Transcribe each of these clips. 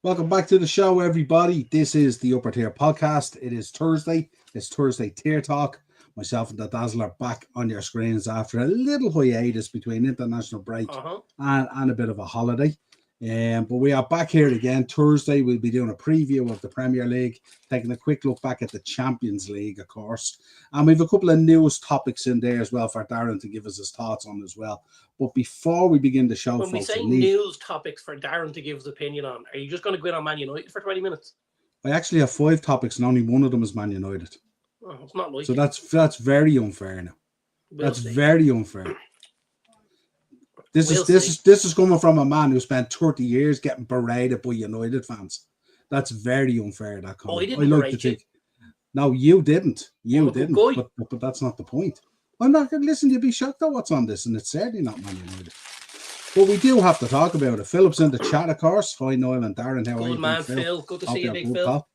Welcome back to the show, everybody. This is the Upper Tier Podcast. It is Thursday. It's Thursday Tier Talk. Myself and the Dazzler back on your screens after a little hiatus between international break and a bit of a holiday. But we are back here again. Thursday, we'll be doing a preview of the Premier League, taking a quick look back at the Champions League, of course. And we have a couple of news topics in there as well for Darren to give us his thoughts on as well. But before we begin the show, when we say news topics for Darren to give his opinion on, are you just going to go in on Man United for 20 minutes? I actually have 5 topics and only one of them is Man United. Oh, it's not like so that's very unfair now. That's very unfair. This is coming from a man who spent 30 years getting berated by United fans. That's very unfair. That comment. Oh, he didn't berate you. No, you didn't. You didn't. But that's not the point. I'm not going to listen. You'll be shocked at what's on this, and it's certainly not Man United. But we do have to talk about it. Philip's in the chat, of course. Hi, Niall and Darren. How are you? Good man, Phil. Good to see you, big Phil.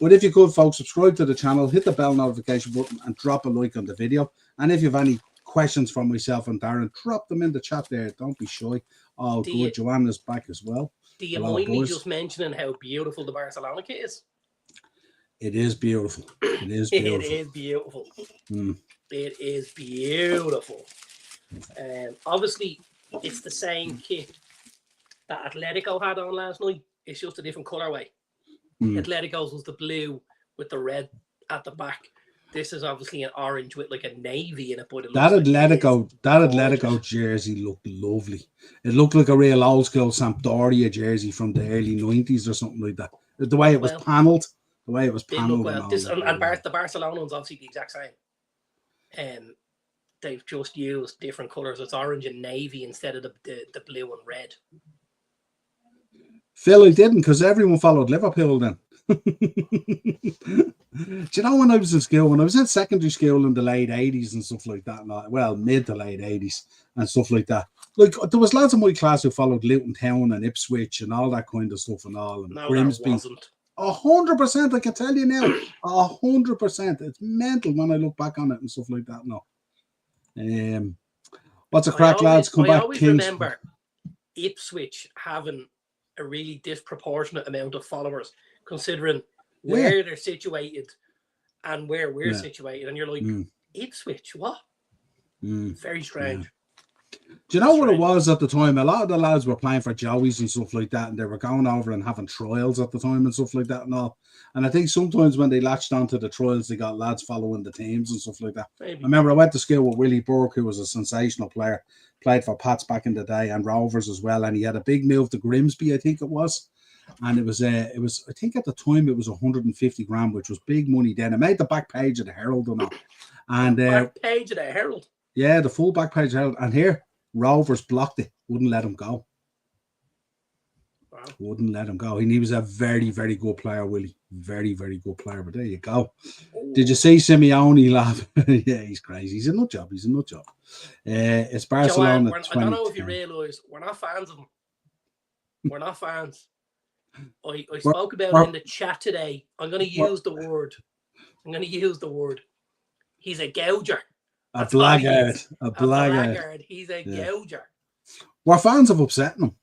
But if you could, folks, subscribe to the channel, hit the bell notification button, and drop a like on the video. And if you have any questions from myself and Darren, drop them in the chat there. Don't be shy. Oh, good. Joanna's back as well. Do you mind me just mentioning how beautiful the Barcelona kit is? It is beautiful. It is beautiful. It is beautiful. It is beautiful. Obviously, it's the same kit that Atletico had on last night. It's just a different colorway. Atletico's was the blue with the red at the back. This is obviously an orange with like a navy in it. But that Atletico jersey looked lovely. It looked like a real old school Sampdoria jersey from the early 90s or something like that. The way it was panelled. The way it was panelled. The Barcelona one's obviously the exact same. They've just used different colours. It's orange and navy instead of the blue and red. Phil, I didn't, because everyone followed Liverpool then. Do you know when I was in school, when I was in secondary school in the late 80s and stuff like that, well, mid to late 80s and stuff like that, like there was lads in my class who followed Luton Town and Ipswich and all that kind of stuff and all, and no, Grimsby. 100%, I can tell you now, 100%. It's mental when I look back on it and stuff like that now. What's a crack, lads? Come back, Kings. I always remember Ipswich having a really disproportionate amount of followers, considering where they're situated and where we're situated. And you're like, Ipswich, what? Very strange. Do you know what it was at the time? A lot of the lads were playing for Joey's and stuff like that, and they were going over and having trials at the time and stuff like that and all. And I think sometimes when they latched onto the trials, they got lads following the teams and stuff like that. Maybe. I remember I went to school with Willie Burke, who was a sensational player, played for Pats back in the day and Rovers as well, and he had a big move to Grimsby, I think it was. And it was I think at the time it was 150 grand, which was big money then. It made the back page of the Herald and all. And back page of the Herald? Yeah, the full back page of the Herald. And here, Rovers blocked it, wouldn't let him go. Wow. Wouldn't let him go. And he was a very, very good player, Willie. Very, very good player. But there you go. Ooh. Did you see Simeone laugh? Yeah, he's crazy. He's a nut job. It's Barcelona. Joanne, I don't know if you realise, we're not fans of him. We're not fans. I spoke about it in the chat today. I'm going to use the word. He's a gouger. A blackguard. A blackguard. He's a gouger. We're fans of upsetting him.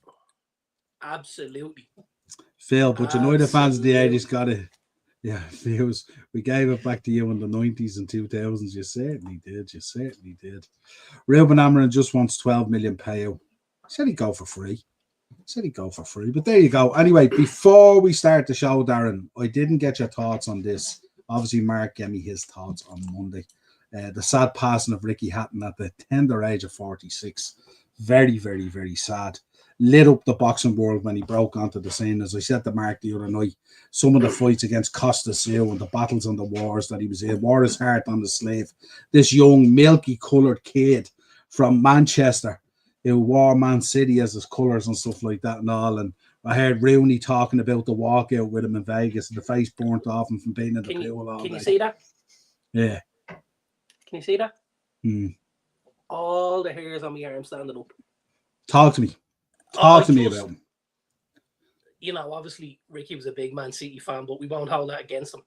Absolutely. Phil, but you know the fans of the 80s got it. Yeah, Phils, we gave it back to you in the 90s and 2000s. You certainly did. Ruben Amorim just wants 12 million payout. Said he'd go for free. But there you go. Anyway, before we start the show, Darren, I didn't get your thoughts on this. Obviously, Mark gave me his thoughts on Monday. The sad passing of Ricky Hatton at the tender age of 46. Very, very, very sad. Lit up the boxing world when he broke onto the scene. As I said to Mark the other night, some of the fights against Costa Sioux and the battles and the wars that he was in, wore his heart on the sleeve. This young, milky-coloured kid from Manchester who wore Man City as his colours and stuff like that and all. And I heard Rooney talking about the walkout with him in Vegas and the face burnt off him from being in the pool all day. Can you see that? Yeah. Can you see that? All the hairs on my arm standing up. Talk to me. Talk to me about him. You know, obviously, Ricky was a big Man City fan, but we won't hold that against him.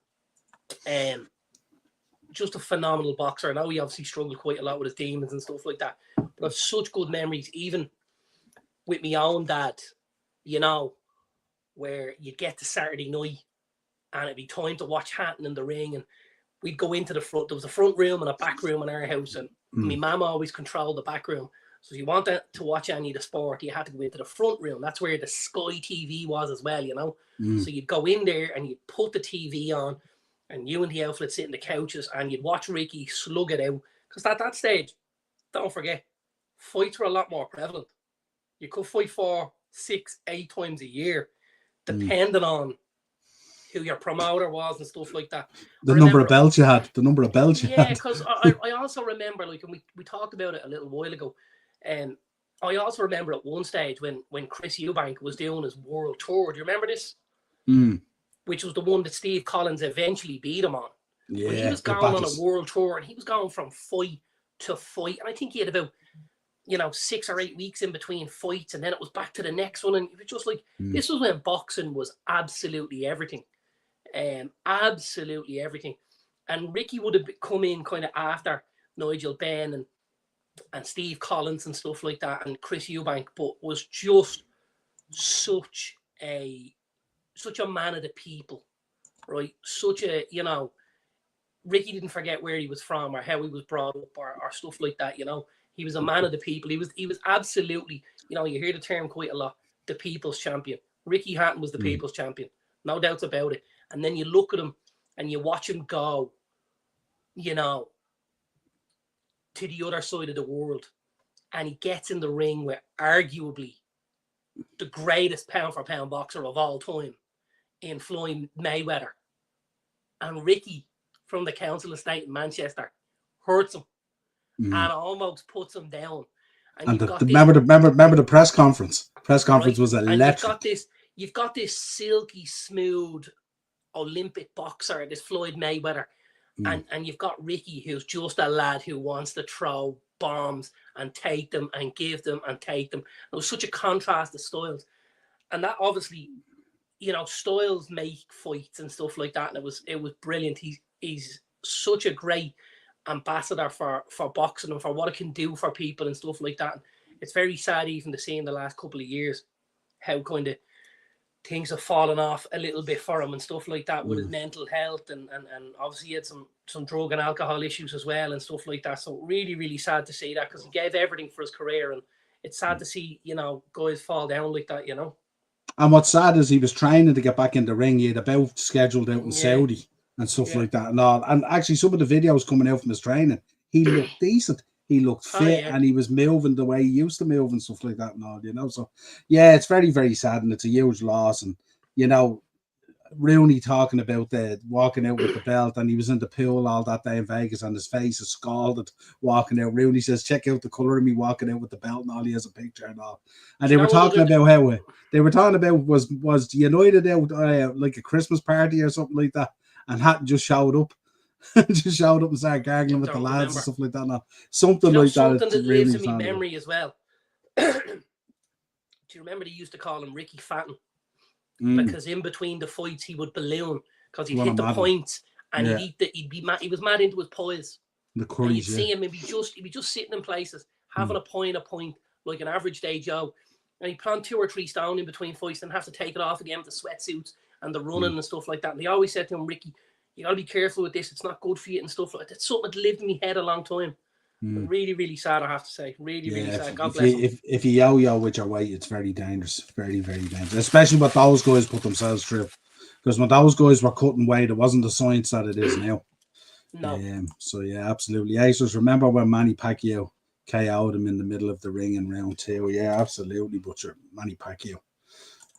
Just a phenomenal boxer. I know he obviously struggled quite a lot with his demons and stuff like that, but I have such good memories, even with my own dad, you know, where you'd get to Saturday night and it'd be time to watch Hatton in the ring, and we'd go into the front. There was a front room and a back room in our house, and my mum always controlled the back room. So if you wanted to watch any of the sport, you had to go into the front room. That's where the Sky TV was as well, you know. So you'd go in there and you'd put the TV on, and you and the outfit sit in the couches, and you'd watch Ricky slug it out. Because at that stage, don't forget, fights were a lot more prevalent. You could fight 4, 6, 8 times a year, depending on who your promoter was and stuff like that. The number of belts you had. Yeah, because I also remember, like, and we talked about it a little while ago, and I also remember at one stage when Chris Eubank was doing his world tour. Do you remember this? Which was the one that Steve Collins eventually beat him on. Yeah, when he was going on a world tour, and he was going from fight to fight, and I think he had about 6 or 8 weeks in between fights, and then it was back to the next one, and it was just like this was when boxing was absolutely everything, absolutely everything. And Ricky would have come in kind of after Nigel Benn and Steve Collins and stuff like that, and Chris Eubank, but was just such a man of the people, right? Such a, Ricky didn't forget where he was from or how he was brought up or stuff like that, He was a man of the people. He was absolutely, you hear the term quite a lot, the people's champion. Ricky Hatton was the people's champion. No doubts about it. And then you look at him and you watch him go, to the other side of the world, and he gets in the ring with arguably the greatest pound-for-pound boxer of all time in Floyd Mayweather. And Ricky from the Council Estate in Manchester hurts him and almost puts him down. And remember the press conference. Press conference was electric. And you've got this silky smooth Olympic boxer, this Floyd Mayweather, and you've got Ricky, who's just a lad who wants to throw bombs and take them and give them and take them. It was such a contrast of styles, and that obviously, styles make fights and stuff like that, and it was brilliant. He's such a great ambassador for boxing and for what it can do for people and stuff like that. And it's very sad even to see in the last couple of years how kind of things have fallen off a little bit for him and stuff like that with his mental health, and obviously he had some drug and alcohol issues as well and stuff like that. So really, really sad to see that, because he gave everything for his career, and it's sad to see, guys fall down like that, And what's sad is he was training to get back in the ring. He had a bout scheduled out in Saudi and stuff like that and all. And actually some of the videos coming out from his training, he looked decent. He looked fit and he was moving the way he used to move and stuff like that and all, So, yeah, it's very, very sad, and it's a huge loss. And, Rooney talking about walking out with the belt, and he was in the pool all that day in Vegas, and his face is scalded walking out. Rooney says, check out the colour of me walking out with the belt and all. He has a picture and all. And they were talking about how was United out like a Christmas party or something like that, and Hatton just showed up. Just showed up and started gargling with the lads and stuff like that. Now, something like that. Something that lives in my memory as well. Do you remember they used to call him Ricky Fatten? Because in between the fights he would balloon, because he'd hit the points and he was mad into his pies. The curries, and you'd see him and he'd be just sitting in places having a point like an average day Joe, and he'd put on 2 or 3 stone in between fights and have to take it off again with the sweatsuits and the running and stuff like that. And they always said to him, Ricky, you got to be careful with this. It's not good for you and stuff like that. It's something that lived in my head a long time. Really, really sad, I have to say. Really, really sad. God bless him. If you yo-yo with your weight, it's very dangerous. Very, very dangerous. Especially what those guys put themselves through. Because when those guys were cutting weight, it wasn't the science that it is now. No. So, yeah, absolutely. Acers, remember when Manny Pacquiao KO'd him in the middle of the ring in round 2? Yeah, absolutely. But Manny Pacquiao.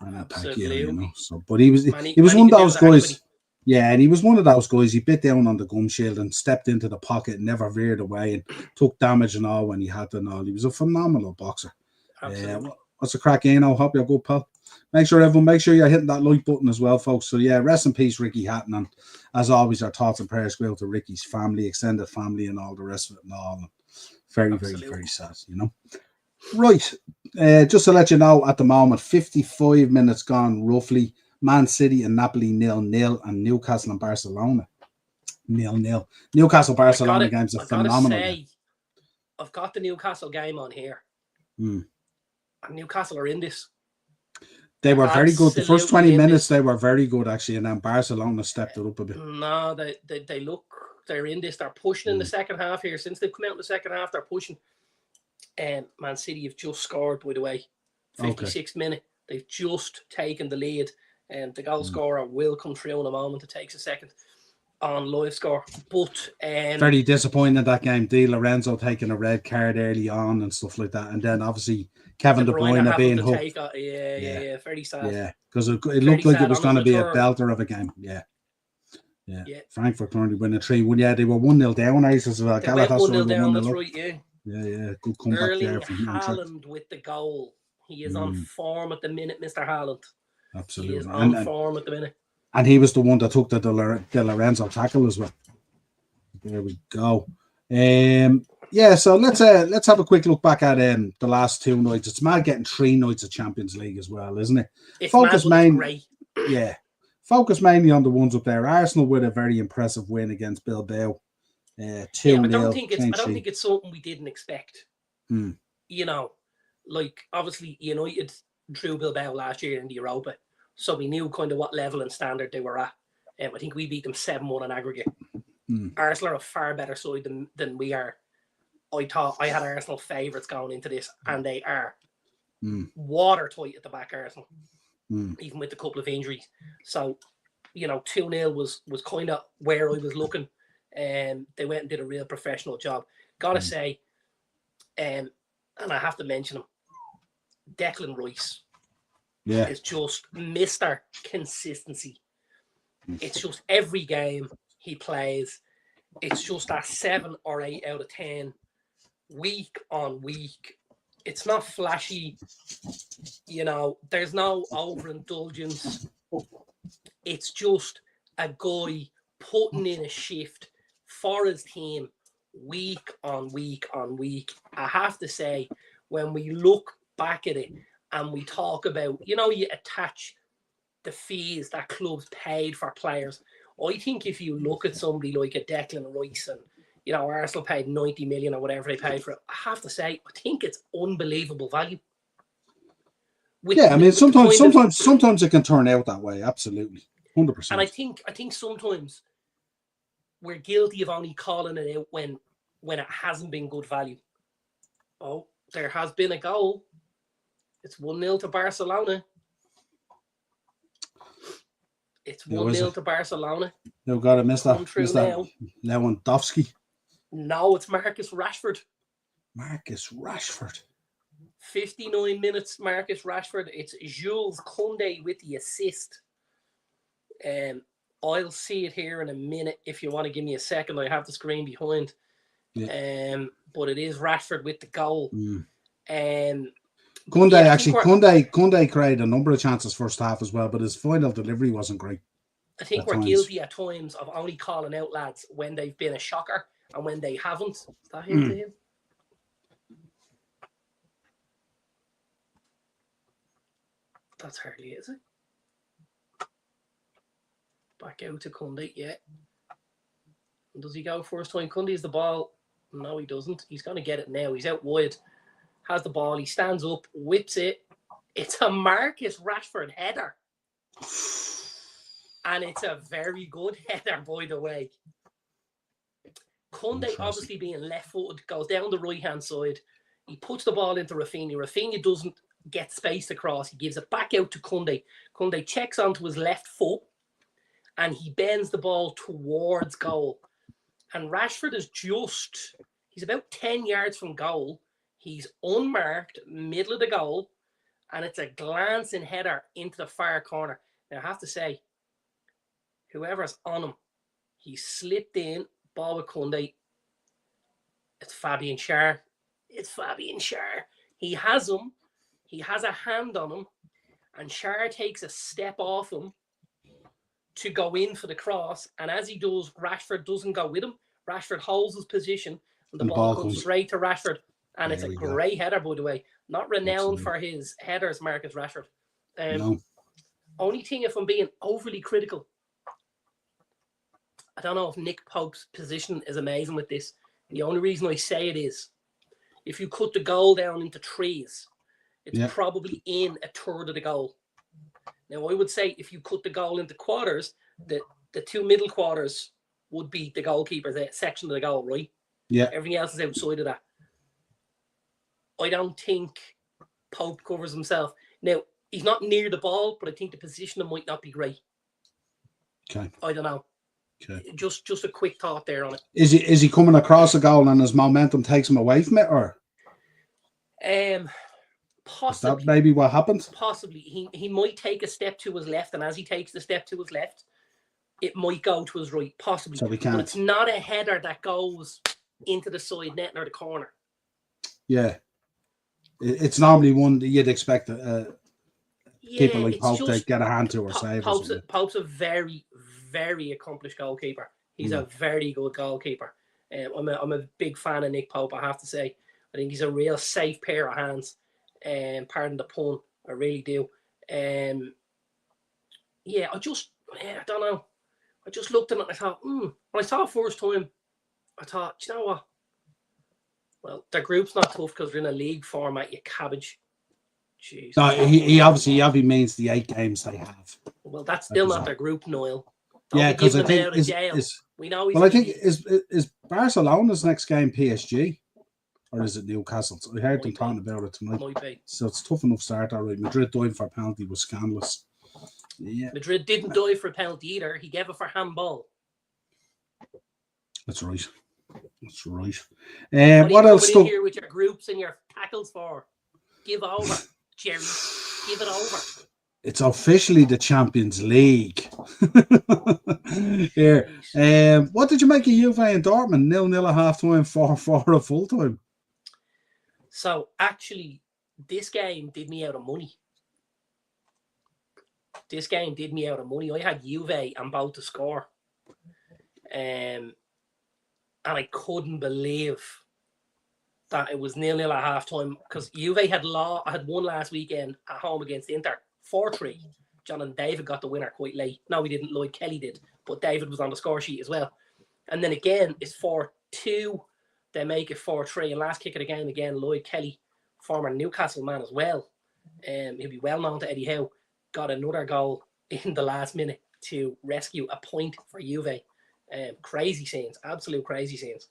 Absolutely. So, but he was one of those guys. Yeah, and he was one of those guys. He bit down on the gum shield and stepped into the pocket and never veered away and took damage and all when he had to and all. He was a phenomenal boxer. What's the crack, Hope you're good, pal. Make sure you're hitting that like button as well, folks. So, yeah, rest in peace, Ricky Hatton. And as always, our thoughts and prayers go out to Ricky's family, extended family, and all the rest of it and all. Very, very, very sad, Right. Just to let you know, at the moment, 55 minutes gone, roughly. Man City and Napoli 0-0, and Newcastle and Barcelona 0-0. Newcastle Barcelona game's a phenomenal game. I've got the Newcastle game on here. And Newcastle are in this. They were very good. The first 20 Absolutely in minutes, this. they were very good, actually. And then Barcelona stepped it up a bit. No, they look, they're in this. They're pushing in the second half here. Since they've come out in the second half, they're pushing. And Man City have just scored, by the way. 56th minute. They've just taken the lead. And the goal scorer will come through in a moment. It takes a second on live score. But very disappointing in that game. Di Lorenzo taking a red card early on and stuff like that. And then obviously Kevin De Bruyne being hooked. Yeah, very sad. Yeah, because it looked like it was going to be a belter of a game. Yeah. Frankfurt currently winning 3-1. Yeah, they were 1-0 down. I as well. They went 1-0 down, that's right, yeah. Yeah. Good comeback there from Haaland with the goal. He is on form at the minute, Mr. Haaland. Absolutely. He is on form at the minute. And he was the one that took the De Lorenzo tackle as well. There we go. So let's have a quick look back at the last 2 nights. It's mad getting 3 nights of Champions League as well, isn't it? It's great. Yeah. Focus mainly on the ones up there. Arsenal with a very impressive win against Bilbao. 2-0. I don't think it's something we didn't expect. You know, like obviously United drew Bilbao last year in the Europa, so we knew kind of what level and standard they were at. I think we beat them 7-1 in aggregate. Arsenal are a far better side than we are. I thought I had Arsenal favourites going into this, and they are watertight at the back, Arsenal, even with a couple of injuries. So, 2-0 was kind of where I was looking. They went and did a real professional job. Gotta say, and I have to mention him, Declan Rice is just Mr. Consistency. It's just every game he plays, it's just that 7 or 8 out of 10, week on week. It's not flashy, there's no overindulgence. It's just a guy putting in a shift for his team week on week on week. I have to say, when we look back at it and we talk about, you attach the fees that clubs paid for players. I think if you look at somebody like a Declan Rice and, Arsenal paid 90 million or whatever they paid for it, I have to say, I think it's unbelievable value. Sometimes it can turn out that way. Absolutely. 100%. And I think sometimes we're guilty of only calling it out when it hasn't been good value. Oh, there has been a goal. It's 1-0 to Barcelona. It's 1-0 to Barcelona. They've got to miss that. Lewandowski. No, it's Marcus Rashford. 59 minutes, Marcus Rashford. It's Jules Koundé with the assist. I'll see it here in a minute. If you want to give me a second, I have the screen behind. But it is Rashford with the goal. Koundé created a number of chances first half as well, but his final delivery wasn't great. I think we're guilty at times of only calling out lads when they've been a shocker and when they haven't. Is that him? That's hardly it, is it? Back out to Koundé, yeah. Does he go first time? Koundé has the ball. No, he doesn't. He's going to get it now. He's out wide. Has the ball. He stands up, whips it. It's a Marcus Rashford header. And it's a very good header, by the way. Koundé, obviously being left-footed, goes down the right-hand side. He puts the ball into Rafinha. Rafinha doesn't get spaced across. He gives it back out to Koundé. Koundé checks onto his left foot, and he bends the ball towards goal. And Rashford is he's about 10 yards from goal. He's unmarked, middle of the goal, and it's a glancing header into the far corner. Now, I have to say, whoever's on him, he slipped in, ball with Koundé. It's Fabian Schär. He has him. He has a hand on him, and Schär takes a step off him to go in for the cross. And as he does, Rashford doesn't go with him. Rashford holds his position, and the ball comes straight to Rashford. And it's a great header, by the way. Not renowned for his headers, Marcus Rashford. Only thing, if I'm being overly critical, I don't know if Nick Pope's position is amazing with this. The only reason I say it is, if you cut the goal down into threes, it's probably in a third of the goal. Now, I would say if you cut the goal into quarters, the two middle quarters would be the goalkeeper, the section of the goal, right? Yeah. Everything else is outside of that. I don't think Pope covers himself. Now, he's not near the ball, but I think the positioning might not be great. Okay. I don't know. Okay. Just a quick thought there on it. Is he coming across the goal and his momentum takes him away from it, or possibly is that maybe what happened? Possibly. He might take a step to his left, and as he takes the step to his left, it might go to his right, possibly. So we can't. But it's not a header that goes into the side net or the corner. Yeah. It's normally one that you'd expect people like Pope to get a hand to or save. Pope's a very, very accomplished goalkeeper. He's a very good goalkeeper. I'm a big fan of Nick Pope, I have to say. I think he's a real safe pair of hands. Pardon the pun, I really do. I don't know. I just looked at it and I thought, when I saw it first time, I thought, you know what? Well, their group's not tough because they're in a league format, you cabbage. Jeez. No, he obviously means the 8 games they have. Well, that's still not their group, Niall. Yeah, because I think we know. Well, I think is Barcelona's next game PSG, or is it Newcastle? I heard them talking about it tonight. Might be. So it's a tough enough start. All right, Madrid diving for a penalty was scandalous. Yeah, Madrid didn't dive for a penalty either. He gave it for handball. That's right. That's right. What else? What are you here with your groups and your tackles for? Give over, Jerry. Give it over. It's officially the Champions League. Here. What did you make of Juve and Dortmund? 0-0 at half-time, 4-4 at full-time. So, actually, this game did me out of money. I had Juve and both to score. And I couldn't believe that it was 0-0 at half-time because Juve had won last weekend at home against Inter, 4-3. John and David got the winner quite late. No, we didn't. Lloyd Kelly did, but David was on the score sheet as well. And then again, it's 4-2. They make it 4-3. And last kick of the game again, Lloyd Kelly, former Newcastle man as well, he'll be well known to Eddie Howe, got another goal in the last minute to rescue a point for Juve. Crazy scenes, absolute crazy scenes.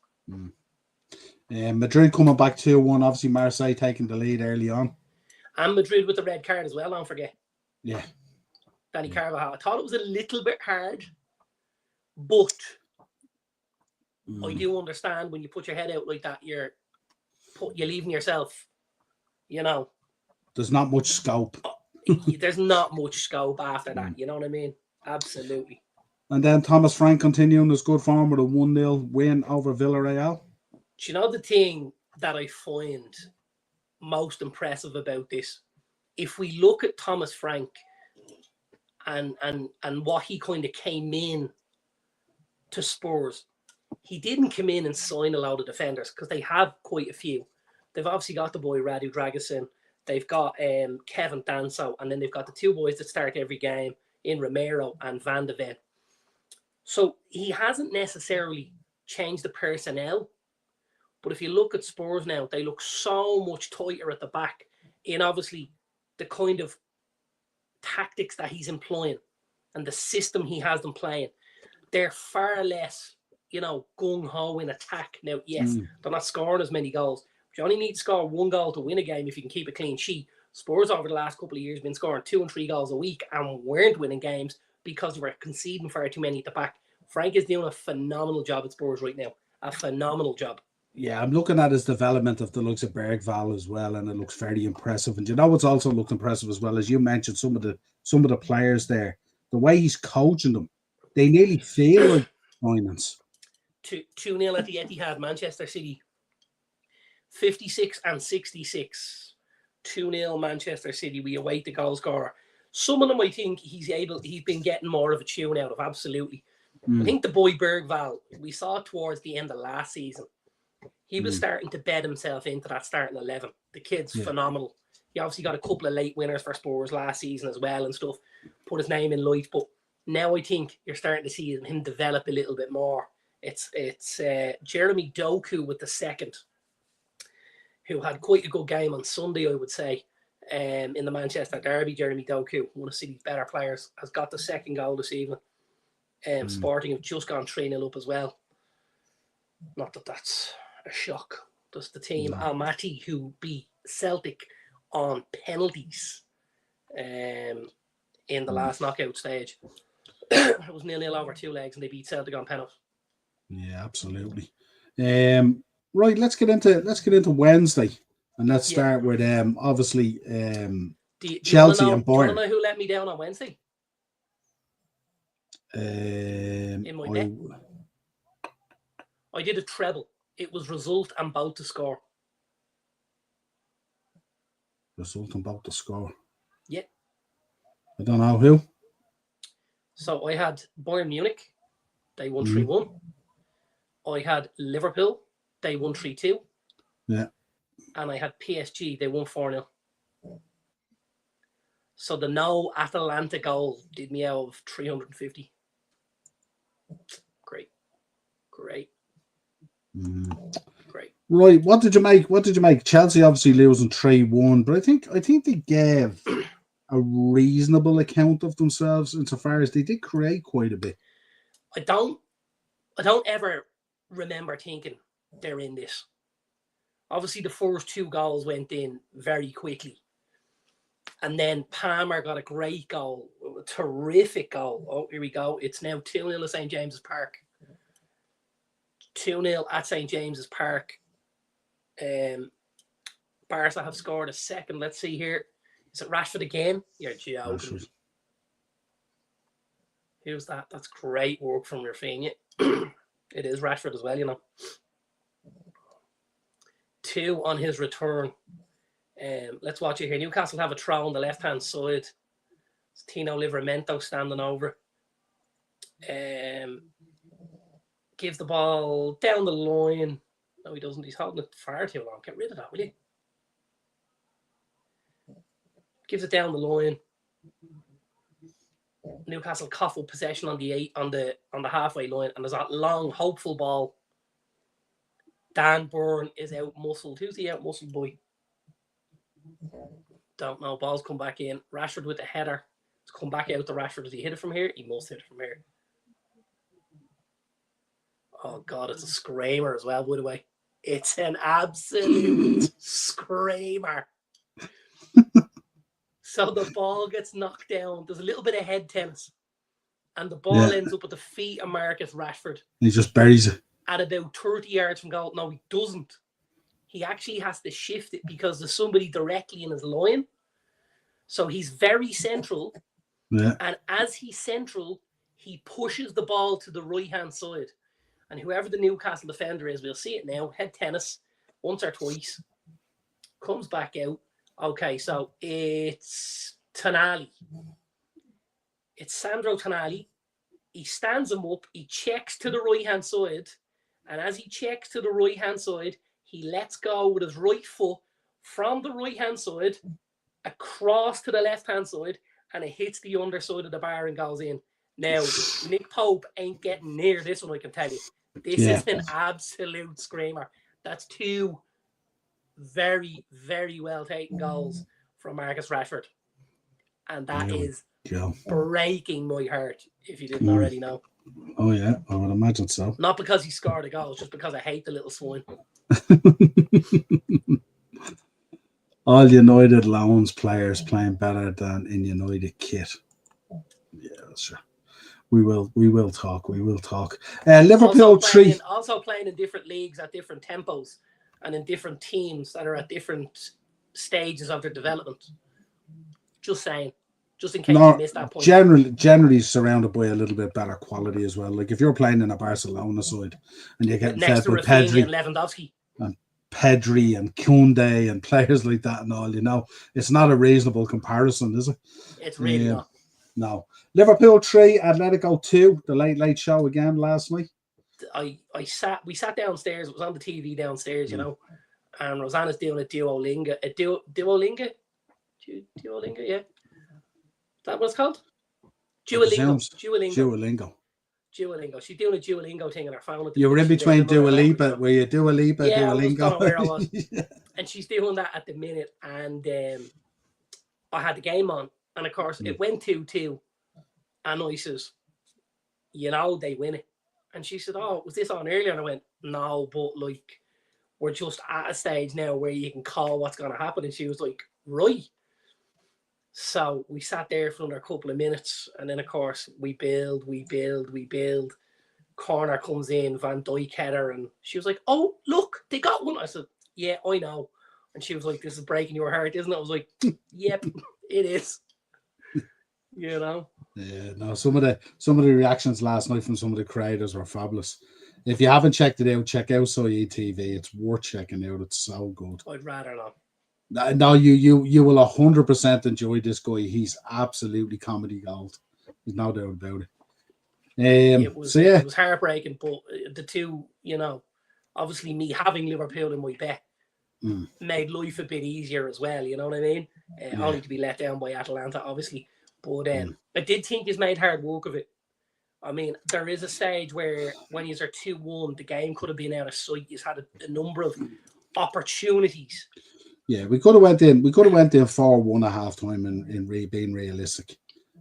Madrid coming back 2-1. Obviously, Marseille taking the lead early on. And Madrid with the red card as well, don't forget. Yeah. Danny Carvajal. I thought it was a little bit hard, but I do understand when you put your head out like that, you're leaving yourself, you know. There's not much scope. There's not much scope after that, you know what I mean? Absolutely. And then Thomas Frank continuing his good form with a 1-0 win over Villarreal. Do you know the thing that I find most impressive about this? If we look at Thomas Frank and what he kind of came in to Spurs, he didn't come in and sign a lot of defenders because they have quite a few. They've obviously got the boy Radu Dragusin, they've got Kevin Danso, and then they've got the two boys that start every game in Romero and Van de Ven. So he hasn't necessarily changed the personnel, but if you look at Spurs now, they look so much tighter at the back in obviously the kind of tactics that he's employing and the system he has them playing. They're far less, gung-ho in attack. Now, yes, they're not scoring as many goals. But you only need to score one goal to win a game if you can keep a clean sheet. Spurs over the last couple of years have been scoring 2 and 3 goals a week and weren't winning games because they were conceding far too many at the back. Frank is doing a phenomenal job at Spurs right now. A phenomenal job. Yeah, I'm looking at his development of the looks of Bergvall as well, and it looks very impressive. And what's also looked impressive as well, as you mentioned, some of the players there, the way he's coaching them, they nearly feel like finance. 2-0 at the Etihad, Manchester City. 56 and 66. 2-0 Manchester City. We await the goal scorer. Some of them, I think he's been getting more of a tune out of, absolutely. I think the boy Bergvall, we saw towards the end of last season, he was starting to bed himself into that starting 11. The kid's phenomenal. He obviously got a couple of late winners for Spurs last season as well and stuff, put his name in light. But now I think you're starting to see him develop a little bit more. It's Jeremy Doku with the second, who had quite a good game on Sunday, I would say. in the Manchester derby. Jeremy Doku, one of City's better players, has got the second goal this evening. Sporting have just gone 3-0 up as well. Not that that's a shock. Just the team, Almaty, who beat Celtic on penalties in the last knockout stage. It was 0-0 over 2 legs and they beat Celtic on penalties. Yeah, absolutely. Right, let's get into Wednesday, and let's start with obviously Chelsea and Bayern. Do you want to know who let me down on Wednesday? In my bet, I did a treble. It was result and both to score. Result and both to score. Yeah. I don't know who. So I had Bayern Munich. They won 3-1. I had Liverpool. They won 3-2. Yeah. And I had PSG. They won 4-0. So the no Atalanta goal did me out of 350. Great. Great. Great. Right. What did you make? Chelsea obviously losing 3-1, but I think they gave a reasonable account of themselves insofar as they did create quite a bit. I don't ever remember thinking they're in this. Obviously, the first 2 goals went in very quickly. And then Palmer got a great goal, a terrific goal. Oh, here we go. It's now 2-0 at St. James's Park. 2-0 at St. James's Park. Barca have scored a second. Let's see here. Is it Rashford again? You're joking. Who's that? That's great work from Rafinha. It is Rashford as well, you know. 2 on his return. Let's watch it here. Newcastle have a throw on the left-hand side. It's Tino Livramento standing over. Gives the ball down the line. No, he doesn't. He's holding it far too long. Get rid of that, will you? Gives it down the line. Newcastle cough up possession on the halfway line, and there's that long, hopeful ball. Dan Burn is out muscled. Who's he out muscled by? Don't know. Ball's come back in. Rashford with the header. It's come back out to Rashford. Does he hit it from here? He must hit it from here. Oh, God, it's a screamer as well, by the way. It's an absolute screamer. So the ball gets knocked down. There's a little bit of head tennis. And the ball ends up at the feet of Marcus Rashford. He just buries it. At about 30 yards from goal. No, he doesn't. He actually has to shift it because there's somebody directly in his line. So he's very central. Yeah. And as he's central, he pushes the ball to the right-hand side. And whoever the Newcastle defender is, we'll see it now. Head tennis, once or twice. Comes back out. Okay, so it's Tonali. It's Sandro Tonali. He stands him up. He checks to the right-hand side. And as he checks to the right-hand side, he lets go with his right foot from the right-hand side across to the left-hand side, and it hits the underside of the bar and goes in. Now, Nick Pope ain't getting near this one, I can tell you. This is an absolute screamer. That's 2 very, very well taken goals from Marcus Rashford. And that is breaking my heart, if you didn't already know. Oh, yeah, I would imagine so. Not because he scored a goal, just because I hate the little swine. All United loans players playing better than in United kit. Yeah, sure. We will talk. Liverpool also playing in different leagues at different tempos and in different teams that are at different stages of their development. Just saying. Just in case you missed that point. Generally surrounded by a little bit better quality as well. Like if you're playing in a Barcelona side and you're getting fed with Pedri and Lewandowski. And Pedri and Koundé and players like that and all, it's not a reasonable comparison, is it? It's really not. No. Liverpool 3, Atletico 2, the late show again last night. We sat downstairs, it was on the TV downstairs, and Rosanna's doing a Duolingo. Duolingo, yeah. Is that what it's called? Duolingo. She's doing a Duolingo thing on her phone. You were in between Dua Lipa. Were you Dua Lipa, yeah, Duolingo? I was where I was. And she's doing that at the minute. And I had the game on, and of course it went 2-2, and I says, you know, they win it. And she said, oh, was this on earlier? And I went, no, but like, we're just at a stage now where you can call what's going to happen. And she was like, right. So we sat there for another couple of minutes, and then of course we build. Corner comes in, Van Dijk header, and she was like, oh, look, they got one. I said, yeah, I know. And she was like, this is breaking your heart, isn't it? I was like, yep, it is. You know? Yeah, no, some of the reactions last night from some of the creators were fabulous. If you haven't checked it out, check out Soye TV. It's worth checking out. It's so good. I'd rather not. No, you will 100% enjoy this guy. He's absolutely comedy gold. There's no doubt about it. It was So yeah, it was heartbreaking, but the two, you know, obviously me having Liverpool in my bet made life a bit easier as well. You know what I mean? Only to be let down by Atalanta, obviously. But I did think he's made hard work of it. I mean, there is a stage where when he's are 2-1, the game could have been out of sight. He's had a number of opportunities. Yeah, we could have went in 4-1 at half time in being realistic.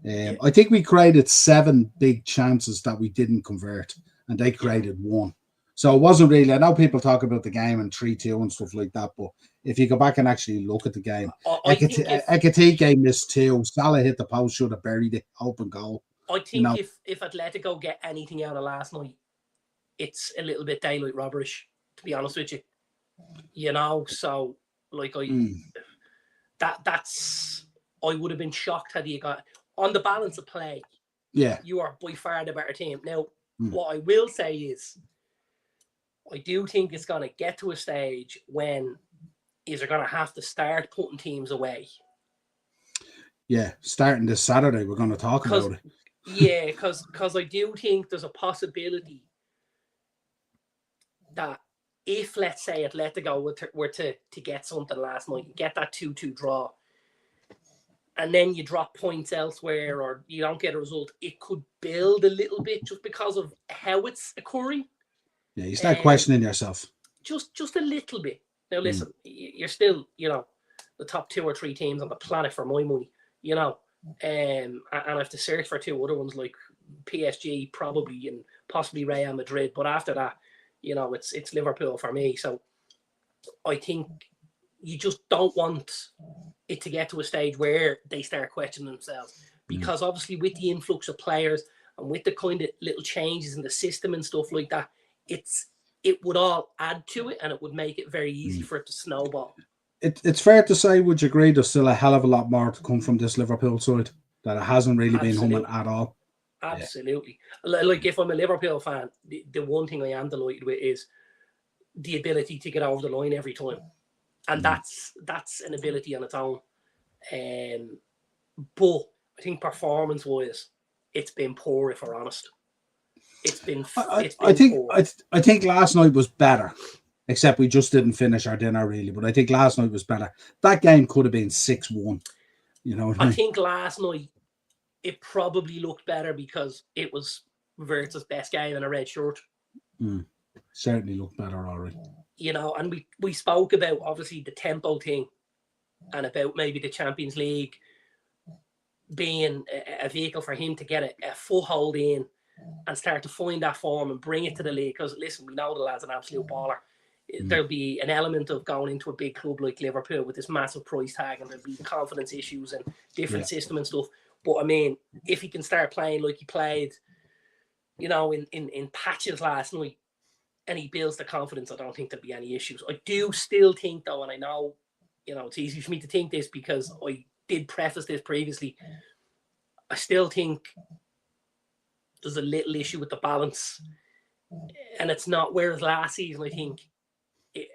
I think we created 7 big chances that we didn't convert, and they created 1. So it wasn't really. I know people talk about the game and 3-2 and stuff like that, but if you go back and actually look at the game, Ekitike missed 2. Salah hit the post, should have buried it, open goal. I think if Atletico get anything out of last night, it's a little bit daylight robberish, to be honest with you. You know, so like that's I would have been shocked had you got on the balance of play. Yeah, you are by far the better team. Now, what I will say is, I do think it's going to get to a stage when they're going to have to start putting teams away. Yeah, starting this Saturday, we're going to talk about it. Yeah, because I do think there's a possibility that if, let's say, Atletico were to get something last night, get that 2-2 draw, and then you drop points elsewhere or you don't get a result, it could build a little bit just because of how it's occurring. Yeah, you start questioning yourself. Just a little bit. Now, listen, you're still, you know, the top 2 or 3 teams on the planet for my money, you know. And I have to search for 2 other ones like PSG probably and possibly Real Madrid. But after that, you know, it's Liverpool for me. So I think you just don't want it to get to a stage where they start questioning themselves. Because obviously with the influx of players and with the kind of little changes in the system and stuff like that, it would all add to it and it would make it very easy for it to snowball. It's fair to say, would you agree, there's still a hell of a lot more to come from this Liverpool side, that it hasn't really been humming at all? Absolutely. Yeah. Like, if I'm a Liverpool fan, the one thing I am delighted with is the ability to get over the line every time. And that's an ability on its own. But I think performance-wise, it's been poor, if we're honest. I think last night was better. Except we just didn't finish our dinner, really. But I think last night was better. That game could have been 6-1. You know what I mean? I think last night it probably looked better because it was Wirtz's best game in a red shirt. Certainly looked better already. You know, and we spoke about, obviously, the tempo thing and about maybe the Champions League being a vehicle for him to get a foothold in and start to find that form and bring it to the league. Because, listen, we know the lad's an absolute baller. There'll be an element of going into a big club like Liverpool with this massive price tag, and there'll be confidence issues and different system and stuff. But I mean, if he can start playing like he played, you know, in patches last night, and he builds the confidence, I don't think there'll be any issues. I do still think, though, and I know, you know, it's easy for me to think this because I did preface this previously, I still think there's a little issue with the balance. And it's not, whereas last season, I think,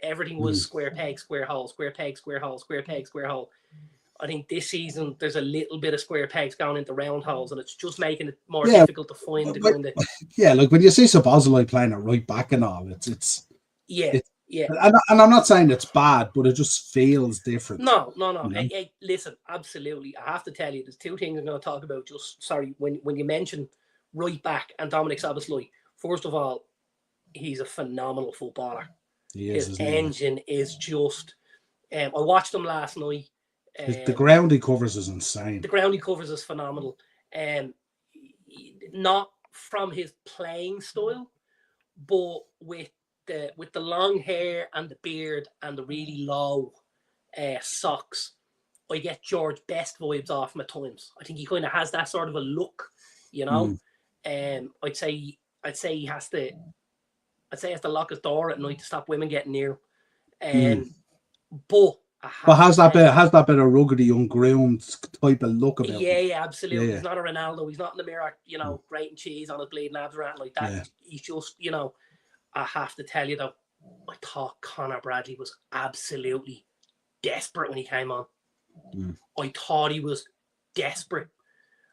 everything was square peg, square hole, square peg, square hole, square peg, square hole. I think this season there's a little bit of square pegs going into round holes, and it's just making it more difficult to find the kind of. Yeah, like when you see Szoboszlai playing it right back and all, it's yeah. And I'm not saying it's bad, but it just feels different. No. Hey, listen, absolutely. I have to tell you, there's 2 things I'm going to talk about. When you mention right back and Dominic Szoboszlai, first of all, he's a phenomenal footballer. His engine is just. I watched him last night. The ground he covers is insane. The ground he covers is phenomenal. Not from his playing style, but with the long hair and the beard and the really low socks, I get George Best vibes off him at times. I think he kind of has that sort of a look, you know. I'd say he has to. I'd say he has to lock his door at night to stop women getting near him. But has that bit of ruggedy, ungroomed type of look about him? Yeah, absolutely. Yeah. He's not a Ronaldo. He's not in the mirror, you know, grating cheese on his bleeding abs or anything like that. Yeah. He's just, you know, I have to tell you though, I thought Conor Bradley was absolutely desperate when he came on. I thought he was desperate.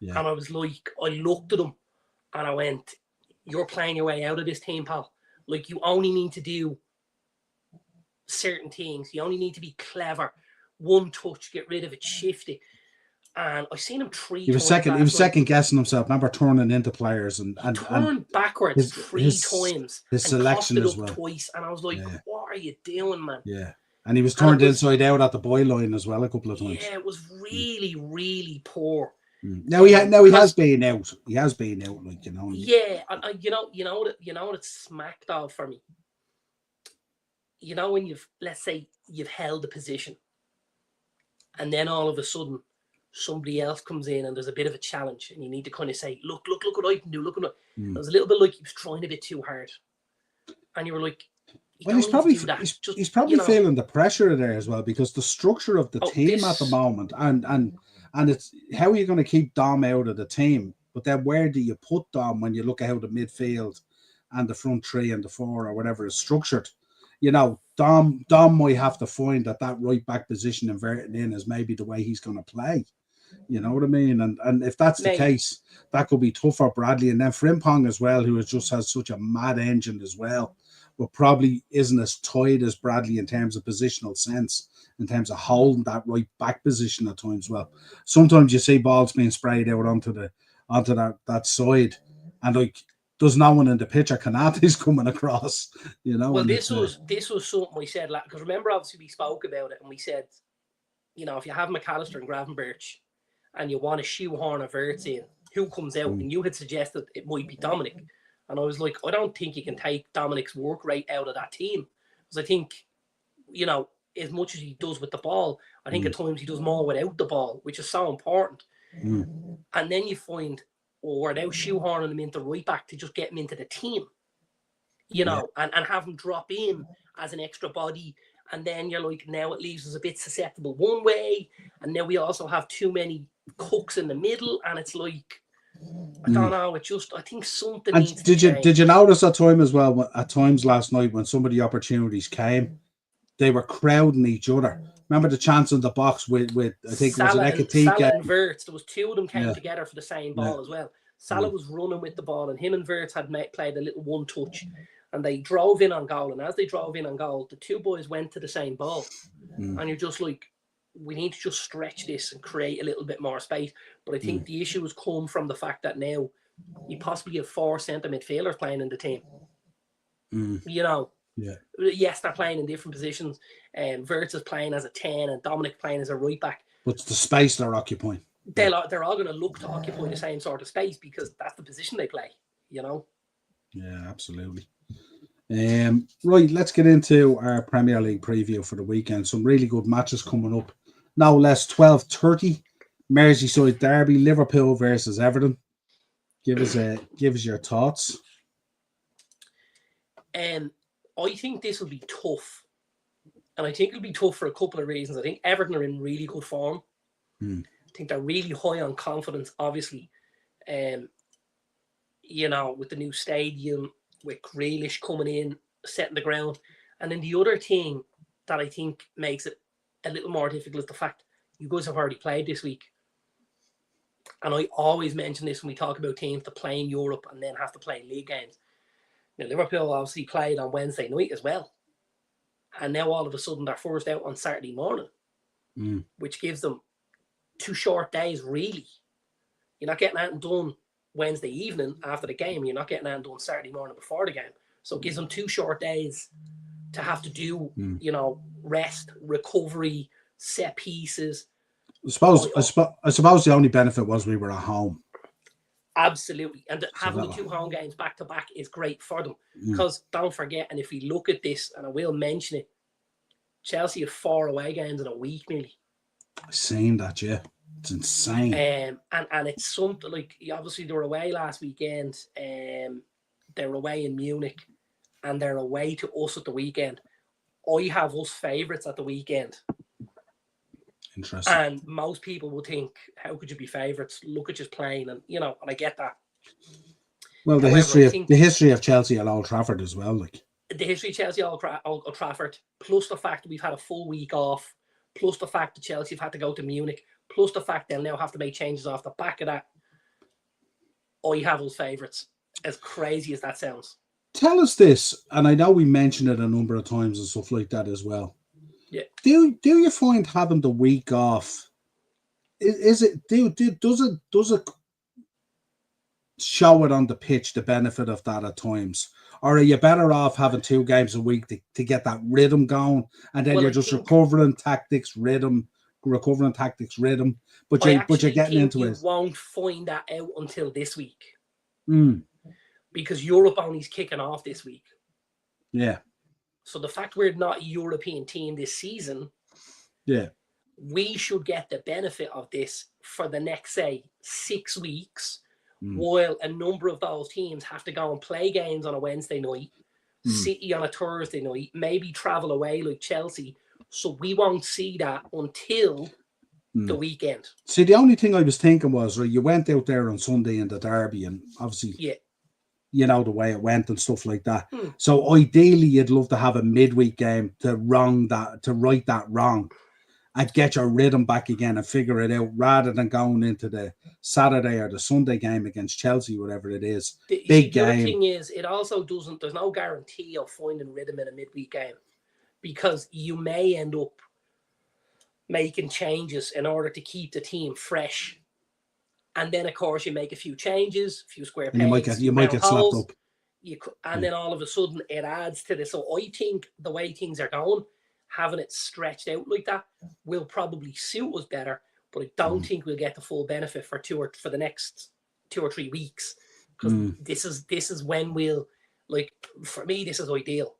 Yeah. And I was like, I looked at him and I went, you're playing your way out of this team, pal. Like, you only need to do certain things. You only need to be clever. One touch, get rid of it, shift it. And I seen him he was second guessing himself. Remember, turning into players and turned backwards three times. His selection as well. Twice, and I was like, "What are you doing, man?" Yeah, and he was turned inside out at the boy line as well a couple of times. Yeah, it was really, really poor. Now he has been out. He has been out, like, you know. Yeah, and you know what it smacked off for me. You know, when let's say you've held a position, and then all of a sudden somebody else comes in and there's a bit of a challenge, and you need to kind of say, look what I can do. Look what it was a little bit like he was trying a bit too hard, and you were like, he's probably feeling the pressure there as well, because the structure of the team at the moment, and it's how are you going to keep Dom out of the team? But then where do you put Dom when you look at how the midfield and the front three and the four or whatever is structured? You know, Dom might have to find that right back position inverted in is maybe the way he's going to play. You know what I mean? And if that's the case, that could be tough for Bradley. And then Frimpong as well, who has such a mad engine as well, but probably isn't as tight as Bradley in terms of positional sense, in terms of holding that right back position at times. Well, sometimes you see balls being sprayed out onto that side, and like, there's no one in the picture. Kanate's coming across, you know. Well, this was something we said, because remember, obviously we spoke about it and we said, you know, if you have McAllister and Gravenberch and you want to shoehorn a Wirtz in, who comes out? And you had suggested it might be Dominic, and I was like, I don't think you can take Dominic's work rate out of that team, because I think, you know, as much as he does with the ball, I think at times he does more without the ball, which is so important. And then you find, we're now shoehorning him into right back to just get him into the team, you know, and have him drop in as an extra body. And then you're like, now it leaves us a bit susceptible one way. And now we also have too many cooks in the middle. And it's like, I don't know. I think something needs to change. Did you notice at times last night when some of the opportunities came, they were crowding each other? Remember the chance in the box with I think Salah, it was an Salah and Wirtz. There was two of them came together for the same ball as well. Salah was running with the ball, and him and Wirtz had played a little one touch, and they drove in on goal. And as they drove in on goal, the two boys went to the same ball, and you're just like, we need to just stretch this and create a little bit more space. But I think the issue has come from the fact that now you possibly have 4 centre midfielders playing in the team. You know. Yeah. Yes, they're playing in different positions. Wirtz is playing as a 10 and Dominic playing as a right back. What's the space they're occupying? They're all going to look to occupy the same sort of space because that's the position they play, you know? Yeah, absolutely. Right, let's get into our Premier League preview for the weekend. Some really good matches coming up. No less 12:30, Merseyside derby, Liverpool versus Everton. Give us your thoughts. I think this will be tough. And I think it'll be tough for a couple of reasons. I think Everton are in really good form. I think they're really high on confidence, obviously. You know, with the new stadium, with Grealish coming in, setting the ground. And then the other thing that I think makes it a little more difficult is the fact you guys have already played this week. And I always mention this when we talk about teams that play in Europe and then have to play league games. Now, Liverpool obviously played on Wednesday night as well. And now all of a sudden they're forced out on Saturday morning, which gives them 2 short days, really. You're not getting anything done Wednesday evening after the game. You're not getting anything done Saturday morning before the game. So it gives them 2 short days to have to do, you know, rest, recovery, set pieces, I suppose the only benefit was we were at home. Absolutely. And having the 2 home games back to back is great for them. Because don't forget, and if we look at this, and I will mention it, Chelsea have 4 away games in a week nearly. I've seen that, yeah. It's insane. And it's something like, obviously they were away last weekend. They're away in Munich and they're away to us at the weekend. I have us favourites at the weekend. Interesting. And most people will think, how could you be favourites? Look at you playing, and and I get that. Well, the history of Chelsea at Old Trafford as well, like the history of Chelsea at Old Trafford, plus the fact that we've had a full week off, plus the fact that Chelsea have had to go to Munich, plus the fact they'll now have to make changes off the back of that. I have us favourites, as crazy as that sounds. Tell us this, and I know we mentioned it a number of times and stuff like that as well. Yeah. Do you find having the week off does it show it on the pitch, the benefit of that at times? Or are you better off having 2 games a week to get that rhythm going, and then you're just recovering tactics, rhythm, but you're getting into it. You won't find that out until this week. Because Europe only's kicking off this week. Yeah. So the fact we're not a European team this season, we should get the benefit of this for the next, say, 6 weeks, while a number of those teams have to go and play games on a Wednesday night, City on a Thursday night, maybe travel away like Chelsea. So we won't see that until the weekend. See, the only thing I was thinking was, right, you went out there on Sunday in the derby, and obviously, you know, the way it went and stuff like that. So ideally, you'd love to have a midweek game to right that wrong and get your rhythm back again and figure it out, rather than going into the Saturday or the Sunday game against Chelsea, whatever it is. Big game. The other thing is, it also doesn't, there's no guarantee of finding rhythm in a midweek game, because you may end up making changes in order to keep the team fresh. And then, of course, you make a few changes, a few square pegs. You might get slapped up. And then all of a sudden, it adds to this. So I think the way things are going, having it stretched out like that will probably suit us better. But I don't think we'll get the full benefit for the next 2 or 3 weeks. Because this is when we'll, like, for me, this is ideal.